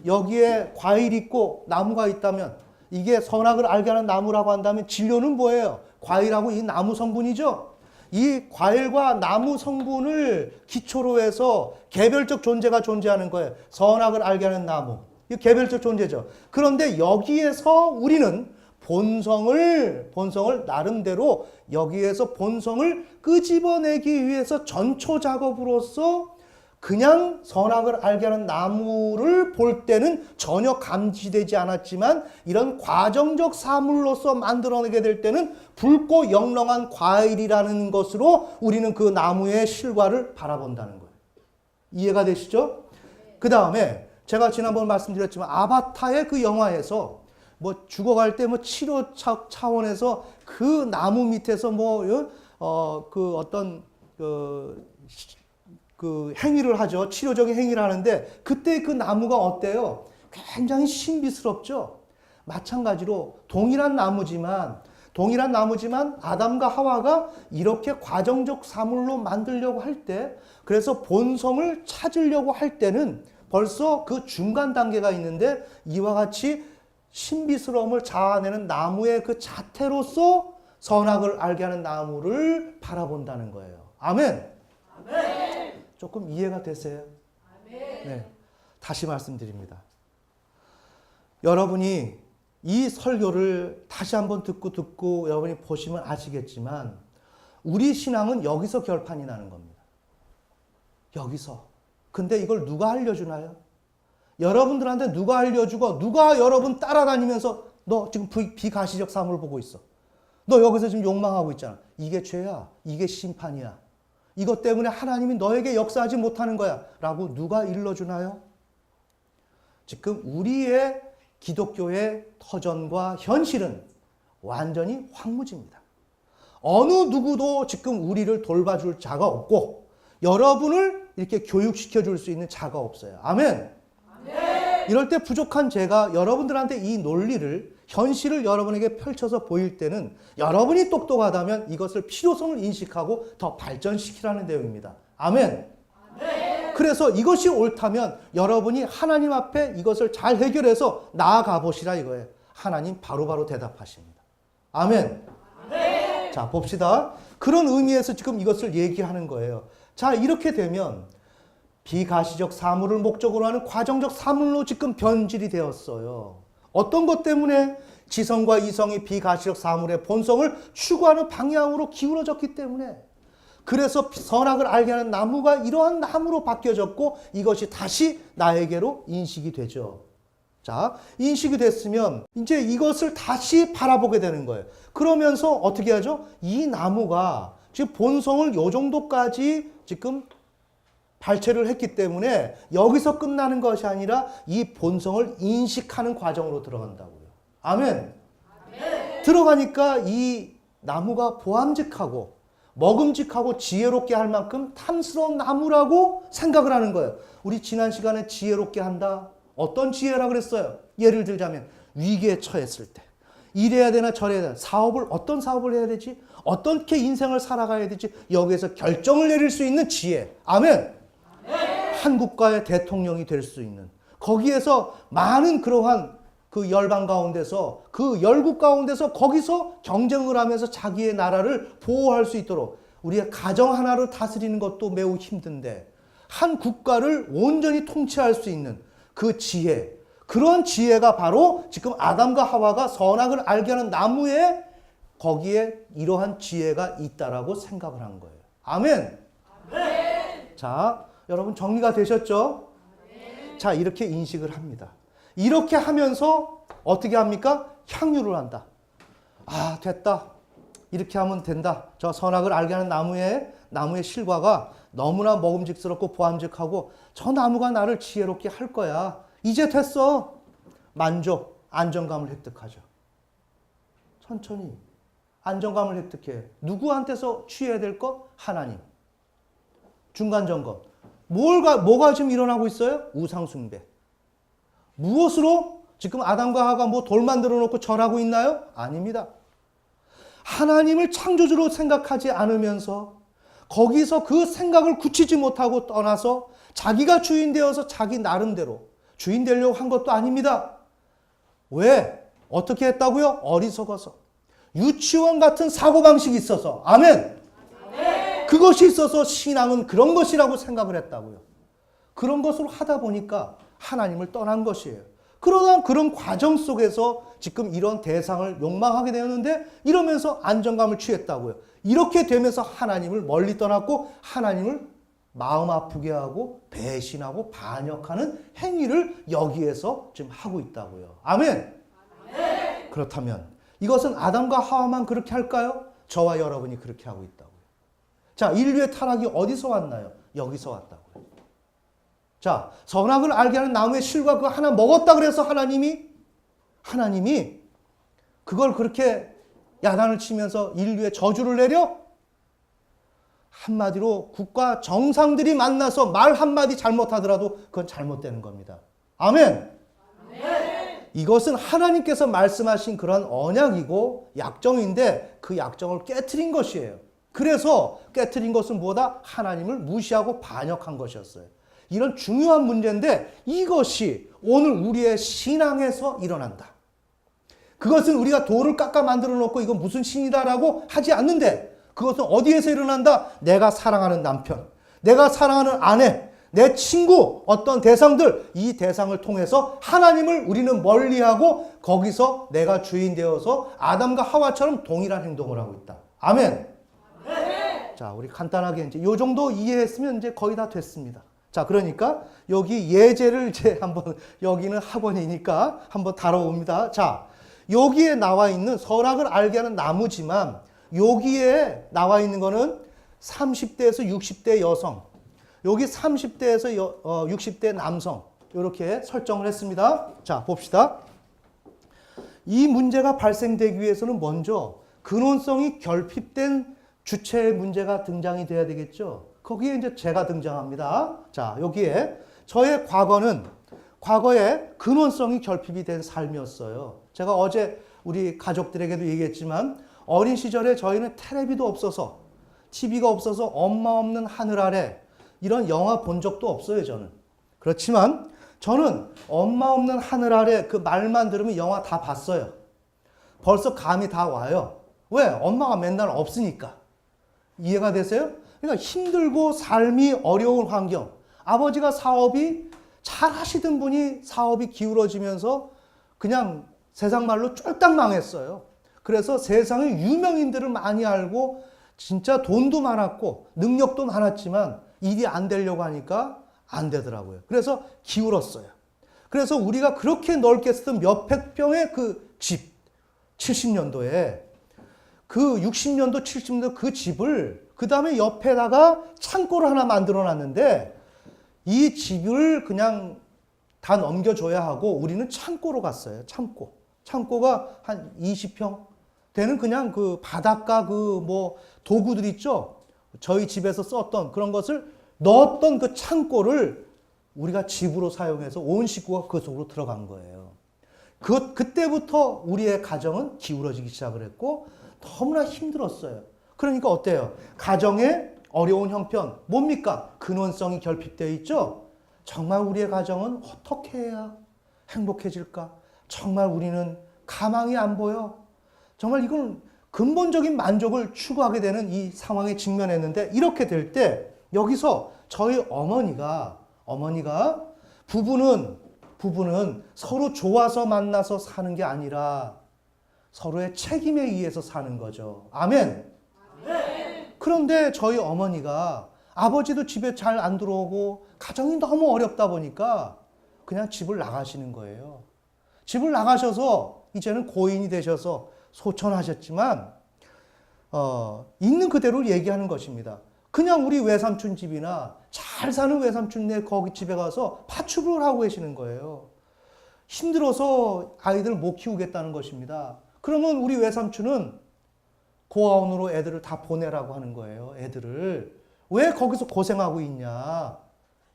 여기에 과일이 있고 나무가 있다면 이게 선악을 알게 하는 나무라고 한다면 진료는 뭐예요? 과일하고 이 나무 성분이죠. 이 과일과 나무 성분을 기초로 해서 개별적 존재가 존재하는 거예요. 선악을 알게 하는 나무. 이 개별적 존재죠. 그런데 여기에서 우리는 본성을 나름대로 여기에서 본성을 끄집어내기 위해서 전초 작업으로서 그냥 선악을 알게 하는 나무를 볼 때는 전혀 감지되지 않았지만 이런 과정적 사물로서 만들어내게 될 때는 붉고 영롱한 과일이라는 것으로 우리는 그 나무의 실과를 바라본다는 거예요. 이해가 되시죠? 그 다음에 제가 지난번 말씀드렸지만 아바타의 그 영화에서 뭐 죽어갈 때 뭐 치료 차원에서 그 나무 밑에서 그 어떤 그 행위를 하죠. 치료적인 행위를 하는데 그때 그 나무가 어때요? 굉장히 신비스럽죠. 마찬가지로 동일한 나무지만 아담과 하와가 이렇게 과정적 사물로 만들려고 할 때 그래서 본성을 찾으려고 할 때는 벌써 그 중간 단계가 있는데 이와 같이 신비스러움을 자아내는 나무의 그 자태로서 선악을 알게 하는 나무를 바라본다는 거예요. 아멘. 아멘. 조금 이해가 되세요? 아멘. 네. 다시 말씀드립니다. 여러분이 이 설교를 다시 한번 듣고 여러분이 보시면 아시겠지만 우리 신앙은 여기서 결판이 나는 겁니다. 여기서. 근데 이걸 누가 알려주나요? 여러분들한테 누가 알려주고 누가 여러분 따라다니면서 너 지금 비가시적 사물을 보고 있어. 너 여기서 지금 욕망하고 있잖아. 이게 죄야. 이게 심판이야. 이것 때문에 하나님이 너에게 역사하지 못하는 거야. 라고 누가 일러주나요? 지금 우리의 기독교의 터전과 현실은 완전히 황무지입니다. 어느 누구도 지금 우리를 돌봐줄 자가 없고 여러분을 이렇게 교육시켜 줄 수 있는 자가 없어요. 아멘. 이럴 때 부족한 제가 여러분들한테 이 논리를 현실을 여러분에게 펼쳐서 보일 때는 여러분이 똑똑하다면 이것을 필요성을 인식하고 더 발전시키라는 내용입니다. 아멘. 그래서 이것이 옳다면 여러분이 하나님 앞에 이것을 잘 해결해서 나아가 보시라 이거예요. 하나님 바로바로 대답하십니다. 아멘. 자, 봅시다. 그런 의미에서 지금 이것을 얘기하는 거예요. 자, 이렇게 되면 비가시적 사물을 목적으로 하는 과정적 사물로 지금 변질이 되었어요. 어떤 것 때문에? 지성과 이성이 비가시적 사물의 본성을 추구하는 방향으로 기울어졌기 때문에. 그래서 선악을 알게 하는 나무가 이러한 나무로 바뀌어졌고 이것이 다시 나에게로 인식이 되죠. 자, 인식이 됐으면 이제 이것을 다시 바라보게 되는 거예요. 그러면서 어떻게 하죠? 이 나무가 지금 본성을 요 정도까지 지금 발췌를 했기 때문에 여기서 끝나는 것이 아니라 이 본성을 인식하는 과정으로 들어간다고요. 아멘. 아멘. 들어가니까 이 나무가 보암직하고 먹음직하고 지혜롭게 할 만큼 탐스러운 나무라고 생각을 하는 거예요. 우리 지난 시간에 지혜롭게 한다. 어떤 지혜라 그랬어요? 예를 들자면 위기에 처했을 때 이래야 되나 저래야 되나 어떤 사업을 해야 되지? 어떻게 인생을 살아가야 될지 여기에서 결정을 내릴 수 있는 지혜. 아멘. 한 국가의 대통령이 될 수 있는, 거기에서 많은 그러한 그 열방 가운데서, 그 열국 가운데서 거기서 경쟁을 하면서 자기의 나라를 보호할 수 있도록, 우리의 가정 하나를 다스리는 것도 매우 힘든데 한 국가를 온전히 통치할 수 있는 그 지혜, 그런 지혜가 바로 지금 아담과 하와가 선악을 알게 하는 나무에, 거기에 이러한 지혜가 있다라고 생각을 한 거예요. 아멘. 아멘. 자, 여러분 정리가 되셨죠? 아멘. 자, 이렇게 인식을 합니다. 이렇게 하면서 어떻게 합니까? 향유를 한다. 아, 됐다. 이렇게 하면 된다. 저 선악을 알게 하는 나무의 실과가 너무나 먹음직스럽고 보암직하고 저 나무가 나를 지혜롭게 할 거야. 이제 됐어. 만족, 안정감을 획득하죠. 천천히 안정감을 획득해. 누구한테서 취해야 될 거? 하나님. 중간점검. 뭐가 지금 일어나고 있어요? 우상숭배. 무엇으로? 지금 아담과 하와가 뭐 돌 만들어 놓고 절하고 있나요? 아닙니다. 하나님을 창조주로 생각하지 않으면서 거기서 그 생각을 굳히지 못하고 떠나서 자기가 주인 되어서 자기 나름대로 주인 되려고 한 것도 아닙니다. 왜? 어떻게 했다고요? 어리석어서. 유치원 같은 사고방식이 있어서. 아멘. 아멘. 그것이 있어서 신앙은 그런 것이라고 생각을 했다고요. 그런 것으로 하다 보니까 하나님을 떠난 것이에요. 그러다 그런 과정 속에서 지금 이런 대상을 욕망하게 되었는데 이러면서 안정감을 취했다고요. 이렇게 되면서 하나님을 멀리 떠났고 하나님을 마음 아프게 하고 배신하고 반역하는 행위를 여기에서 지금 하고 있다고요. 아멘. 아멘. 그렇다면 이것은 아담과 하와만 그렇게 할까요? 저와 여러분이 그렇게 하고 있다고요. 자, 인류의 타락이 어디서 왔나요? 여기서 왔다고요. 자, 선악을 알게 하는 나무의 실과 그거 하나 먹었다 그래서 하나님이 그걸 그렇게 야단을 치면서 인류의 저주를 내려? 한마디로 국가 정상들이 만나서 말 한마디 잘못하더라도 그건 잘못되는 겁니다. 아멘. 아멘. 이것은 하나님께서 말씀하신 그런 언약이고 약정인데 그 약정을 깨트린 것이에요. 그래서 깨트린 것은 뭐다? 하나님을 무시하고 반역한 것이었어요. 이런 중요한 문제인데 이것이 오늘 우리의 신앙에서 일어난다. 그것은 우리가 돌을 깎아 만들어 놓고 이건 무슨 신이다라고 하지 않는데 그것은 어디에서 일어난다? 내가 사랑하는 남편, 내가 사랑하는 아내, 내 친구, 어떤 대상들, 이 대상을 통해서 하나님을 우리는 멀리하고 거기서 내가 주인 되어서 아담과 하와처럼 동일한 행동을 하고 있다. 아멘. 아멘. 자, 우리 간단하게 이제 요 정도 이해했으면 이제 거의 다 됐습니다. 자, 그러니까 여기 예제를 이제 한번, 여기는 학원이니까 한번 다뤄봅니다. 자, 여기에 나와 있는 선악을 알게 하는 나무지만 여기에 나와 있는 거는 30대에서 60대 여성, 여기 30대에서 60대 남성 이렇게 설정을 했습니다. 자, 봅시다. 이 문제가 발생되기 위해서는 먼저 근원성이 결핍된 주체의 문제가 등장이 돼야 되겠죠. 거기에 이제 제가 등장합니다. 자, 여기에 저의 과거에 근원성이 결핍이 된 삶이었어요. 제가 어제 우리 가족들에게도 얘기했지만 어린 시절에 저희는 텔레비도 없어서 TV가 없어서 엄마 없는 하늘 아래 이런 영화 본 적도 없어요, 저는. 그렇지만 저는 엄마 없는 하늘 아래 그 말만 들으면 영화 다 봤어요. 벌써 감이 다 와요. 왜? 엄마가 맨날 없으니까. 이해가 되세요? 그러니까 힘들고 삶이 어려운 환경. 아버지가 사업이 잘 하시던 분이 사업이 기울어지면서 그냥 세상 말로 쫄딱 망했어요. 그래서 세상의 유명인들을 많이 알고 진짜 돈도 많았고 능력도 많았지만 일이 안 되려고 하니까 안 되더라고요. 그래서 기울었어요. 그래서 우리가 그렇게 넓게 쓰던 몇백 평의 그 집, 70년도에 그 60년도, 70년도 그 집을 그 다음에 옆에다가 창고를 하나 만들어 놨는데 이 집을 그냥 다 넘겨줘야 하고 우리는 창고로 갔어요. 창고가 한 20평 되는 그냥 그 바닷가 그 뭐 도구들 있죠. 저희 집에서 썼던 그런 것을 넣었던 그 창고를 우리가 집으로 사용해서 온 식구가 그 속으로 들어간 거예요. 그때부터 우리의 가정은 기울어지기 시작을 했고 너무나 힘들었어요. 그러니까 어때요? 가정의 어려운 형편, 뭡니까? 근원성이 결핍되어 있죠? 정말 우리의 가정은 어떻게 해야 행복해질까? 정말 우리는 가망이 안 보여. 정말 이건 근본적인 만족을 추구하게 되는 이 상황에 직면했는데, 이렇게 될 때 여기서 저희 어머니가 부부는 서로 좋아서 만나서 사는 게 아니라 서로의 책임에 의해서 사는 거죠. 아멘. 그런데 저희 어머니가 아버지도 집에 잘 안 들어오고 가정이 너무 어렵다 보니까 그냥 집을 나가시는 거예요. 집을 나가셔서 이제는 고인이 되셔서 소천하셨지만 있는 그대로 얘기하는 것입니다. 그냥 우리 외삼촌 집이나 잘 사는 외삼촌네 거기 집에 가서 파출을 하고 계시는 거예요. 힘들어서 아이들 못 키우겠다는 것입니다. 그러면 우리 외삼촌은 고아원으로 애들을 다 보내라고 하는 거예요. 애들을. 왜 거기서 고생하고 있냐.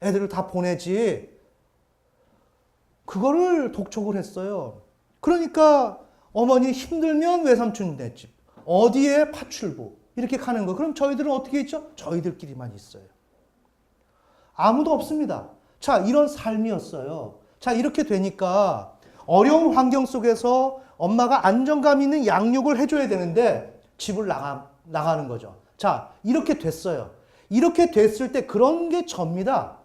애들을 다 보내지. 그거를 독촉을 했어요. 그러니까 어머니 힘들면 외삼촌네 집. 어디에 파출부. 이렇게 가는 거. 그럼 저희들은 어떻게 있죠? 저희들끼리만 있어요. 아무도 없습니다. 자, 이런 삶이었어요. 자, 이렇게 되니까 어려운 환경 속에서 엄마가 안정감 있는 양육을 해줘야 되는데 집을 나가는 거죠. 자, 이렇게 됐어요. 이렇게 됐을 때 그런 게 접니다.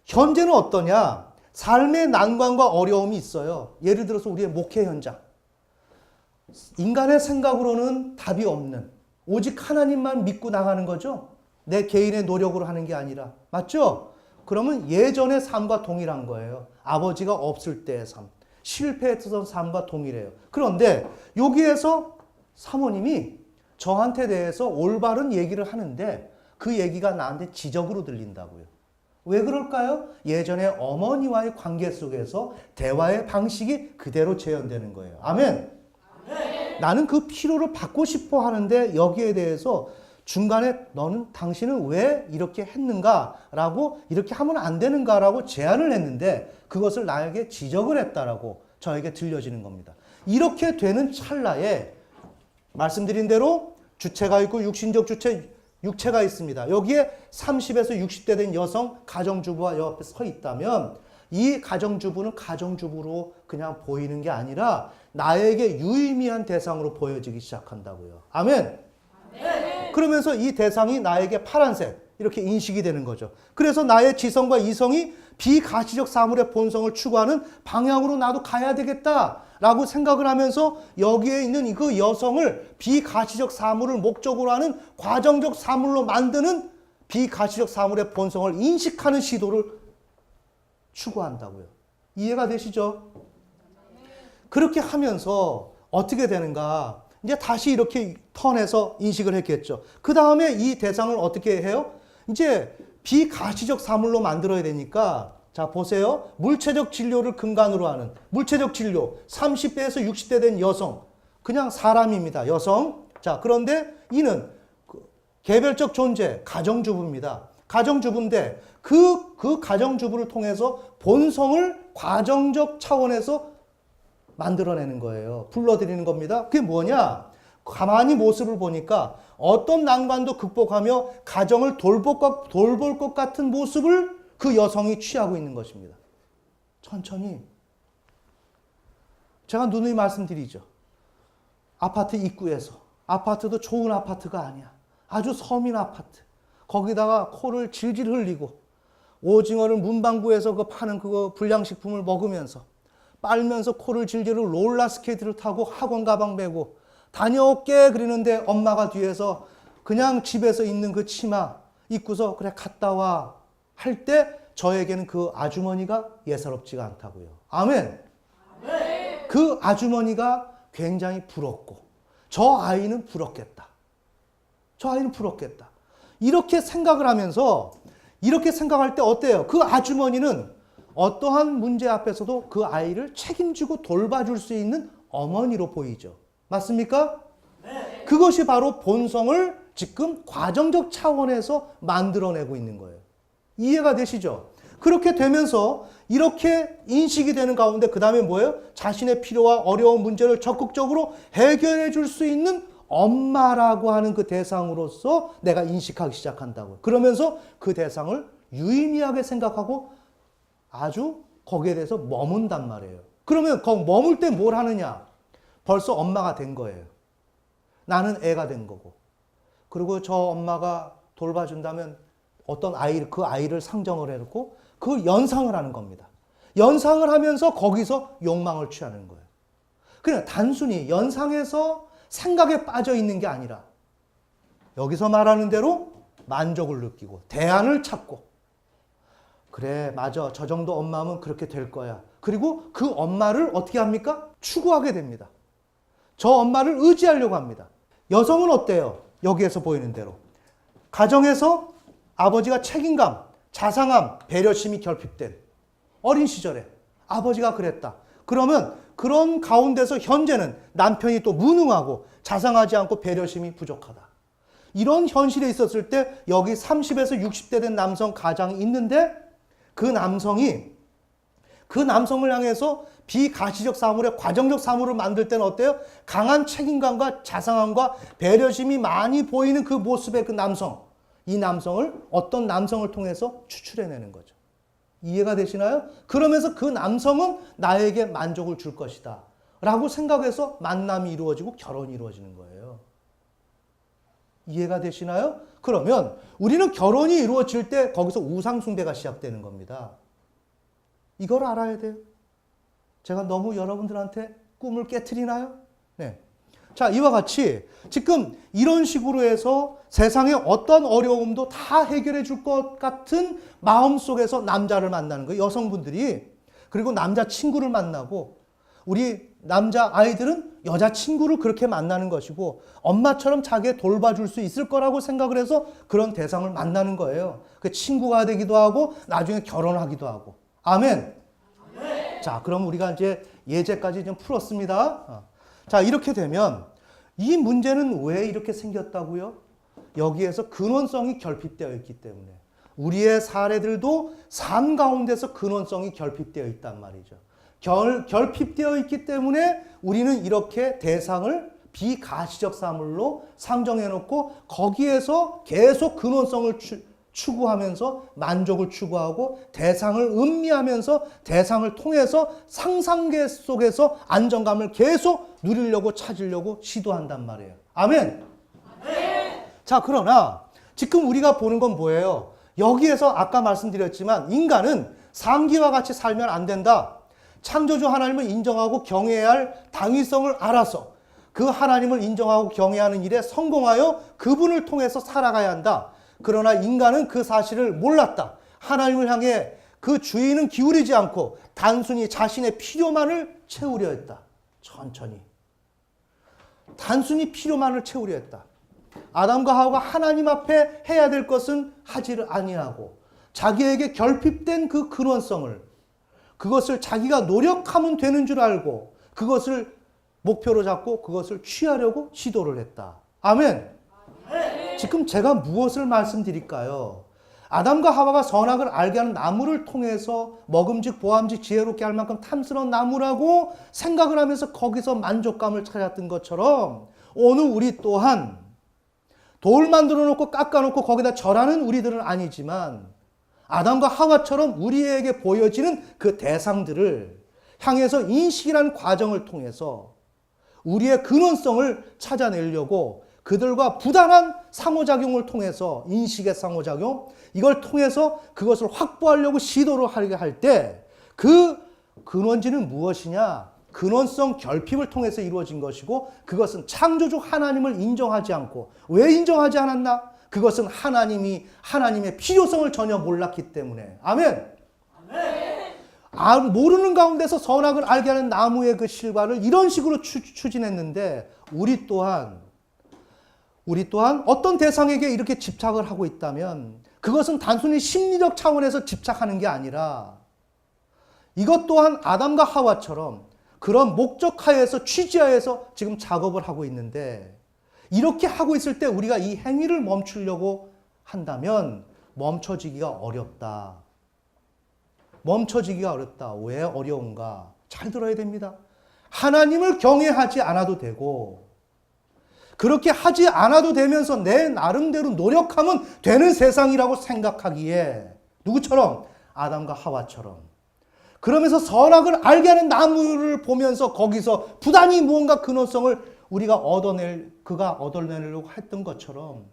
현재는 어떠냐? 삶의 난관과 어려움이 있어요. 예를 들어서 우리의 목회 현장. 인간의 생각으로는 답이 없는, 오직 하나님만 믿고 나가는 거죠. 내 개인의 노력으로 하는 게 아니라. 맞죠? 그러면 예전의 삶과 동일한 거예요. 아버지가 없을 때의 삶. 실패했던 삶과 동일해요. 그런데 여기에서 사모님이 저한테 대해서 올바른 얘기를 하는데 그 얘기가 나한테 지적으로 들린다고요. 왜 그럴까요? 예전에 어머니와의 관계 속에서 대화의 방식이 그대로 재현되는 거예요. 아멘. 나는 그 필요를 받고 싶어 하는데 여기에 대해서 중간에 당신은 왜 이렇게 했는가라고, 이렇게 하면 안 되는가라고 제안을 했는데 그것을 나에게 지적을 했다라고 저에게 들려지는 겁니다. 이렇게 되는 찰나에 말씀드린 대로 주체가 있고 육신적 주체, 육체가 있습니다. 여기에 30에서 60대 된 여성 가정주부와 옆에 서 있다면 이 가정주부는 가정주부로 그냥 보이는 게 아니라 나에게 유의미한 대상으로 보여지기 시작한다고요. 아멘. 그러면서 이 대상이 나에게 파란색 이렇게 인식이 되는 거죠. 그래서 나의 지성과 이성이 비가시적 사물의 본성을 추구하는 방향으로 나도 가야 되겠다라고 생각을 하면서 여기에 있는 그 여성을 비가시적 사물을 목적으로 하는 과정적 사물로 만드는 비가시적 사물의 본성을 인식하는 시도를 추구한다고요. 이해가 되시죠? 그렇게 하면서 어떻게 되는가? 이제 다시 이렇게 턴해서 인식을 했겠죠. 그 다음에 이 대상을 어떻게 해요? 이제 비가시적 사물로 만들어야 되니까, 자, 보세요. 물체적 진료를 근간으로 하는 물체적 진료. 30대에서 60대 된 여성. 그냥 사람입니다. 여성. 자, 그런데 이는 개별적 존재, 가정주부입니다. 가정주부인데 그 가정주부를 통해서 본성을 과정적 차원에서 만들어내는 거예요. 불러들이는 겁니다. 그게 뭐냐? 가만히 모습을 보니까 어떤 난관도 극복하며 가정을 돌볼 것 같은 모습을 그 여성이 취하고 있는 것입니다. 천천히. 제가 누누이 말씀드리죠. 아파트 입구에서. 아파트도 좋은 아파트가 아니야. 아주 서민 아파트. 거기다가 코를 질질 흘리고 오징어를 문방구에서 파는 그거 불량식품을 먹으면서 빨면서 코를 질질 흘리고 롤러스케이트를 타고 학원 가방 메고 다녀올게 그러는데 엄마가 뒤에서 그냥 집에서 있는 그 치마 입고서 그래 갔다 와 할 때 저에게는 그 아주머니가 예사롭지가 않다고요. 아멘. 그 아주머니가 굉장히 부럽고 저 아이는 부럽겠다. 저 아이는 부럽겠다. 이렇게 생각을 하면서 이렇게 생각할 때 어때요? 그 아주머니는 어떠한 문제 앞에서도 그 아이를 책임지고 돌봐줄 수 있는 어머니로 보이죠. 맞습니까? 네. 그것이 바로 본성을 지금 과정적 차원에서 만들어내고 있는 거예요. 이해가 되시죠? 그렇게 되면서 이렇게 인식이 되는 가운데 그 다음에 뭐예요? 자신의 필요와 어려운 문제를 적극적으로 해결해 줄 수 있는 엄마라고 하는 그 대상으로서 내가 인식하기 시작한다고. 그러면서 그 대상을 유의미하게 생각하고 아주 거기에 대해서 머문단 말이에요. 그러면 거기 머물 때 뭘 하느냐? 벌써 엄마가 된 거예요. 나는 애가 된 거고. 그리고 저 엄마가 돌봐준다면 어떤 아이, 그 아이를 상정을 해놓고 그 연상을 하는 겁니다. 연상을 하면서 거기서 욕망을 취하는 거예요. 그냥 단순히 연상해서 생각에 빠져 있는 게 아니라 여기서 말하는 대로 만족을 느끼고 대안을 찾고 그래 맞아 저 정도 엄마면 그렇게 될 거야. 그리고 그 엄마를 어떻게 합니까? 추구하게 됩니다. 저 엄마를 의지하려고 합니다. 여성은 어때요? 여기에서 보이는 대로 가정에서 아버지가 책임감, 자상함, 배려심이 결핍된 어린 시절에 아버지가 그랬다. 그러면 그런 가운데서 현재는 남편이 또 무능하고 자상하지 않고 배려심이 부족하다. 이런 현실에 있었을 때 여기 30에서 60대 된 남성 가장이 있는데 그 남성이 그 남성을 향해서 비가시적 사물의 과정적 사물을 만들 때는 어때요? 강한 책임감과 자상함과 배려심이 많이 보이는 그 모습의 그 남성. 이 남성을 어떤 남성을 통해서 추출해내는 거죠. 이해가 되시나요? 그러면서 그 남성은 나에게 만족을 줄 것이다. 라고 생각해서 만남이 이루어지고 결혼이 이루어지는 거예요. 이해가 되시나요? 그러면 우리는 결혼이 이루어질 때 거기서 우상숭배가 시작되는 겁니다. 이걸 알아야 돼요. 제가 너무 여러분들한테 꿈을 깨트리나요? 네. 자, 이와 같이 지금 이런 식으로 해서 세상의 어떤 어려움도 다 해결해 줄 것 같은 마음속에서 남자를 만나는 거예요. 여성분들이. 그리고 남자친구를 만나고 우리 남자 아이들은 여자친구를 그렇게 만나는 것이고 엄마처럼 자기 돌봐줄 수 있을 거라고 생각을 해서 그런 대상을 만나는 거예요. 그 친구가 되기도 하고 나중에 결혼하기도 하고. 아멘. 자, 그럼 우리가 이제 예제까지 좀 풀었습니다. 자, 이렇게 되면 이 문제는 왜 이렇게 생겼다고요? 여기에서 근원성이 결핍되어 있기 때문에 우리의 사례들도 삶 가운데서 근원성이 결핍되어 있단 말이죠. 결핍되어 있기 때문에 우리는 이렇게 대상을 비가시적 사물로 상정해놓고 거기에서 계속 근원성을 추구하면서 만족을 추구하고 대상을 음미하면서 대상을 통해서 상상계 속에서 안정감을 계속 누리려고 찾으려고 시도한단 말이에요. 아멘. 자, 그러나 지금 우리가 보는 건 뭐예요? 여기에서 아까 말씀드렸지만 인간은 상기와 같이 살면 안 된다. 창조주 하나님을 인정하고 경외해야 할 당위성을 알아서 그 하나님을 인정하고 경외하는 일에 성공하여 그분을 통해서 살아가야 한다. 그러나 인간은 그 사실을 몰랐다. 하나님을 향해 그 주의는 기울이지 않고 단순히 자신의 필요만을 채우려 했다. 천천히. 단순히 필요만을 채우려 했다. 아담과 하와가 하나님 앞에 해야 될 것은 하지를 아니하고 자기에게 결핍된 그 근원성을 그것을 자기가 노력하면 되는 줄 알고 그것을 목표로 잡고 그것을 취하려고 시도를 했다. 아멘. 지금 제가 무엇을 말씀드릴까요? 아담과 하와가 선악을 알게 하는 나무를 통해서 먹음직 보암직 지혜롭게 할 만큼 탐스러운 나무라고 생각을 하면서 거기서 만족감을 찾았던 것처럼 오늘 우리 또한 돌 만들어 놓고 깎아 놓고 거기다 절하는 우리들은 아니지만 아담과 하와처럼 우리에게 보여지는 그 대상들을 향해서 인식이라는 과정을 통해서 우리의 근원성을 찾아내려고 그들과 부단한 상호작용을 통해서 인식의 상호작용 이걸 통해서 그것을 확보하려고 시도를 하게 할 때 그 근원지는 무엇이냐? 근원성 결핍을 통해서 이루어진 것이고 그것은 창조주 하나님을 인정하지 않고 왜 인정하지 않았나? 그것은 하나님의 필요성을 전혀 몰랐기 때문에. 아멘. 모르는 가운데서 선악을 알게 하는 나무의 그 실과를 이런 식으로 추진했는데 우리 또한 어떤 대상에게 이렇게 집착을 하고 있다면 그것은 단순히 심리적 차원에서 집착하는 게 아니라 이것 또한 아담과 하와처럼 그런 목적하에서 취지하에서 지금 작업을 하고 있는데 이렇게 하고 있을 때 우리가 이 행위를 멈추려고 한다면 멈춰지기가 어렵다. 멈춰지기가 어렵다. 왜 어려운가? 잘 들어야 됩니다. 하나님을 경외하지 않아도 되고 그렇게 하지 않아도 되면서 내 나름대로 노력하면 되는 세상이라고 생각하기에 누구처럼? 아담과 하와처럼. 그러면서 선악을 알게 하는 나무를 보면서 거기서 부단히 무언가 근원성을 그가 얻어내려고 했던 것처럼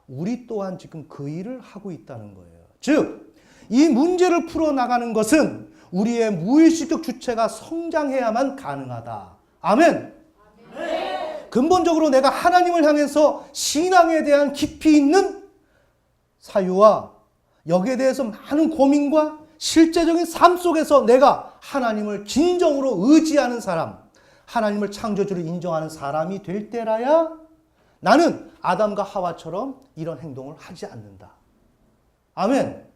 우리 또한 지금 그 일을 하고 있다는 거예요. 즉, 이 문제를 풀어나가는 것은 우리의 무의식적 주체가 성장해야만 가능하다. 아멘. 근본적으로 내가 하나님을 향해서 신앙에 대한 깊이 있는 사유와 여기에 대해서 많은 고민과 실제적인 삶 속에서 내가 하나님을 진정으로 의지하는 사람, 하나님을 창조주로 인정하는 사람이 될 때라야 나는 아담과 하와처럼 이런 행동을 하지 않는다. 아멘.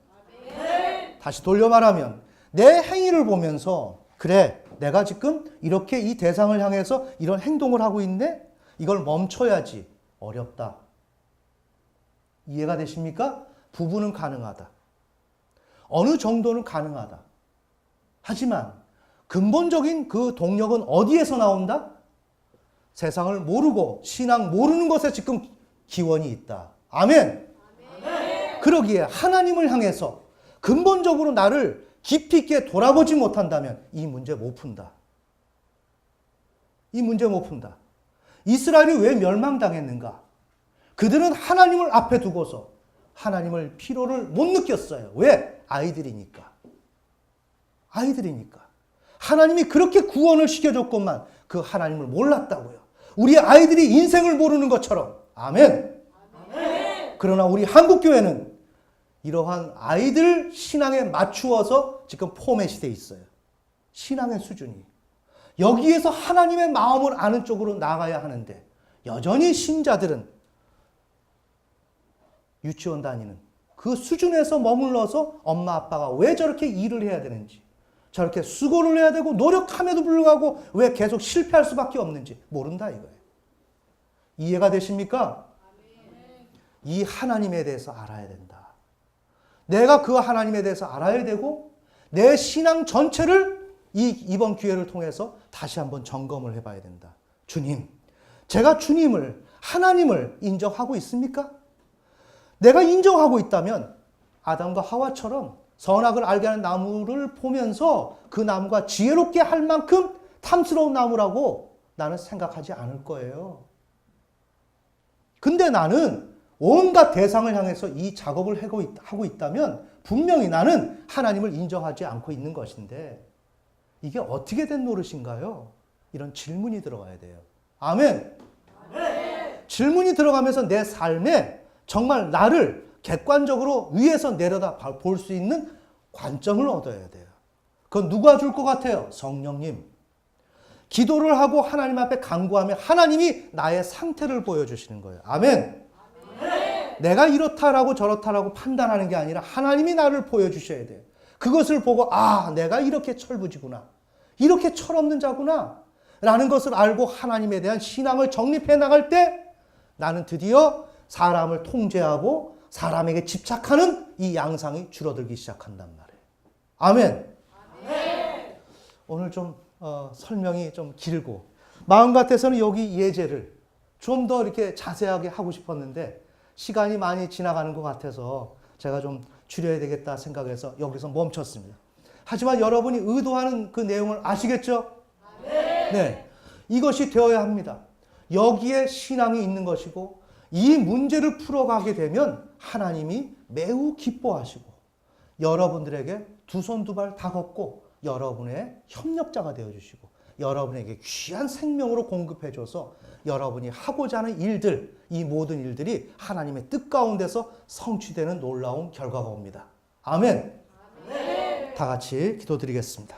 다시 돌려 말하면 내 행위를 보면서 그래, 내가 지금 이렇게 이 대상을 향해서 이런 행동을 하고 있네? 이걸 멈춰야지. 어렵다. 이해가 되십니까? 부분은 가능하다. 어느 정도는 가능하다. 하지만 근본적인 그 동력은 어디에서 나온다? 세상을 모르고 신앙 모르는 것에 지금 기원이 있다. 아멘. 그러기에 하나님을 향해서 근본적으로 나를 깊이 있게 돌아보지 못한다면 이 문제 못 푼다. 이 문제 못 푼다. 이스라엘이 왜 멸망당했는가? 그들은 하나님을 앞에 두고서 하나님을 필요를 못 느꼈어요. 왜? 아이들이니까. 아이들이니까. 하나님이 그렇게 구원을 시켜줬건만 그 하나님을 몰랐다고요. 우리 아이들이 인생을 모르는 것처럼. 아멘. 그러나 우리 한국교회는 이러한 아이들 신앙에 맞추어서 지금 포맷이 돼 있어요. 신앙의 수준이. 여기에서 하나님의 마음을 아는 쪽으로 나가야 하는데 여전히 신자들은 유치원 다니는 그 수준에서 머물러서 엄마 아빠가 왜 저렇게 일을 해야 되는지, 저렇게 수고를 해야 되고 노력함에도 불구하고 왜 계속 실패할 수밖에 없는지 모른다 이거예요. 이해가 되십니까? 이 하나님에 대해서 알아야 된다. 내가 그 하나님에 대해서 알아야 되고 내 신앙 전체를 이번 기회를 통해서 다시 한번 점검을 해봐야 된다. 주님, 제가 주님을, 하나님을 인정하고 있습니까? 내가 인정하고 있다면 아담과 하와처럼 선악을 알게 하는 나무를 보면서 그 나무가 지혜롭게 할 만큼 탐스러운 나무라고 나는 생각하지 않을 거예요. 근데 나는 온갖 대상을 향해서 이 작업을 하고 있다면 분명히 나는 하나님을 인정하지 않고 있는 것인데 이게 어떻게 된 노릇인가요? 이런 질문이 들어가야 돼요. 아멘. 질문이 들어가면서 내 삶에 정말 나를 객관적으로 위에서 내려다 볼 수 있는 관점을 얻어야 돼요. 그건 누가 줄 것 같아요? 성령님. 기도를 하고 하나님 앞에 간구하면 하나님이 나의 상태를 보여주시는 거예요. 아멘. 내가 이렇다라고 저렇다라고 판단하는 게 아니라 하나님이 나를 보여주셔야 돼요. 그것을 보고 내가 이렇게 철부지구나. 이렇게 철없는 자구나. 라는 것을 알고 하나님에 대한 신앙을 정립해 나갈 때 나는 드디어 사람을 통제하고 사람에게 집착하는 이 양상이 줄어들기 시작한단 말이에요. 아멘. 오늘 좀 설명이 좀 길고 마음 같아서는 여기 예제를 좀 더 이렇게 자세하게 하고 싶었는데 시간이 많이 지나가는 것 같아서 제가 좀 줄여야 되겠다 생각해서 여기서 멈췄습니다. 하지만 여러분이 의도하는 그 내용을 아시겠죠? 네. 이것이 되어야 합니다. 여기에 신앙이 있는 것이고 이 문제를 풀어가게 되면 하나님이 매우 기뻐하시고 여러분들에게 두 손 두 발 다 걷고 여러분의 협력자가 되어주시고 여러분에게 귀한 생명으로 공급해줘서 여러분이 하고자 하는 일들, 이 모든 일들이 하나님의 뜻 가운데서 성취되는 놀라운 결과가 옵니다. 아멘. 다 같이 기도드리겠습니다.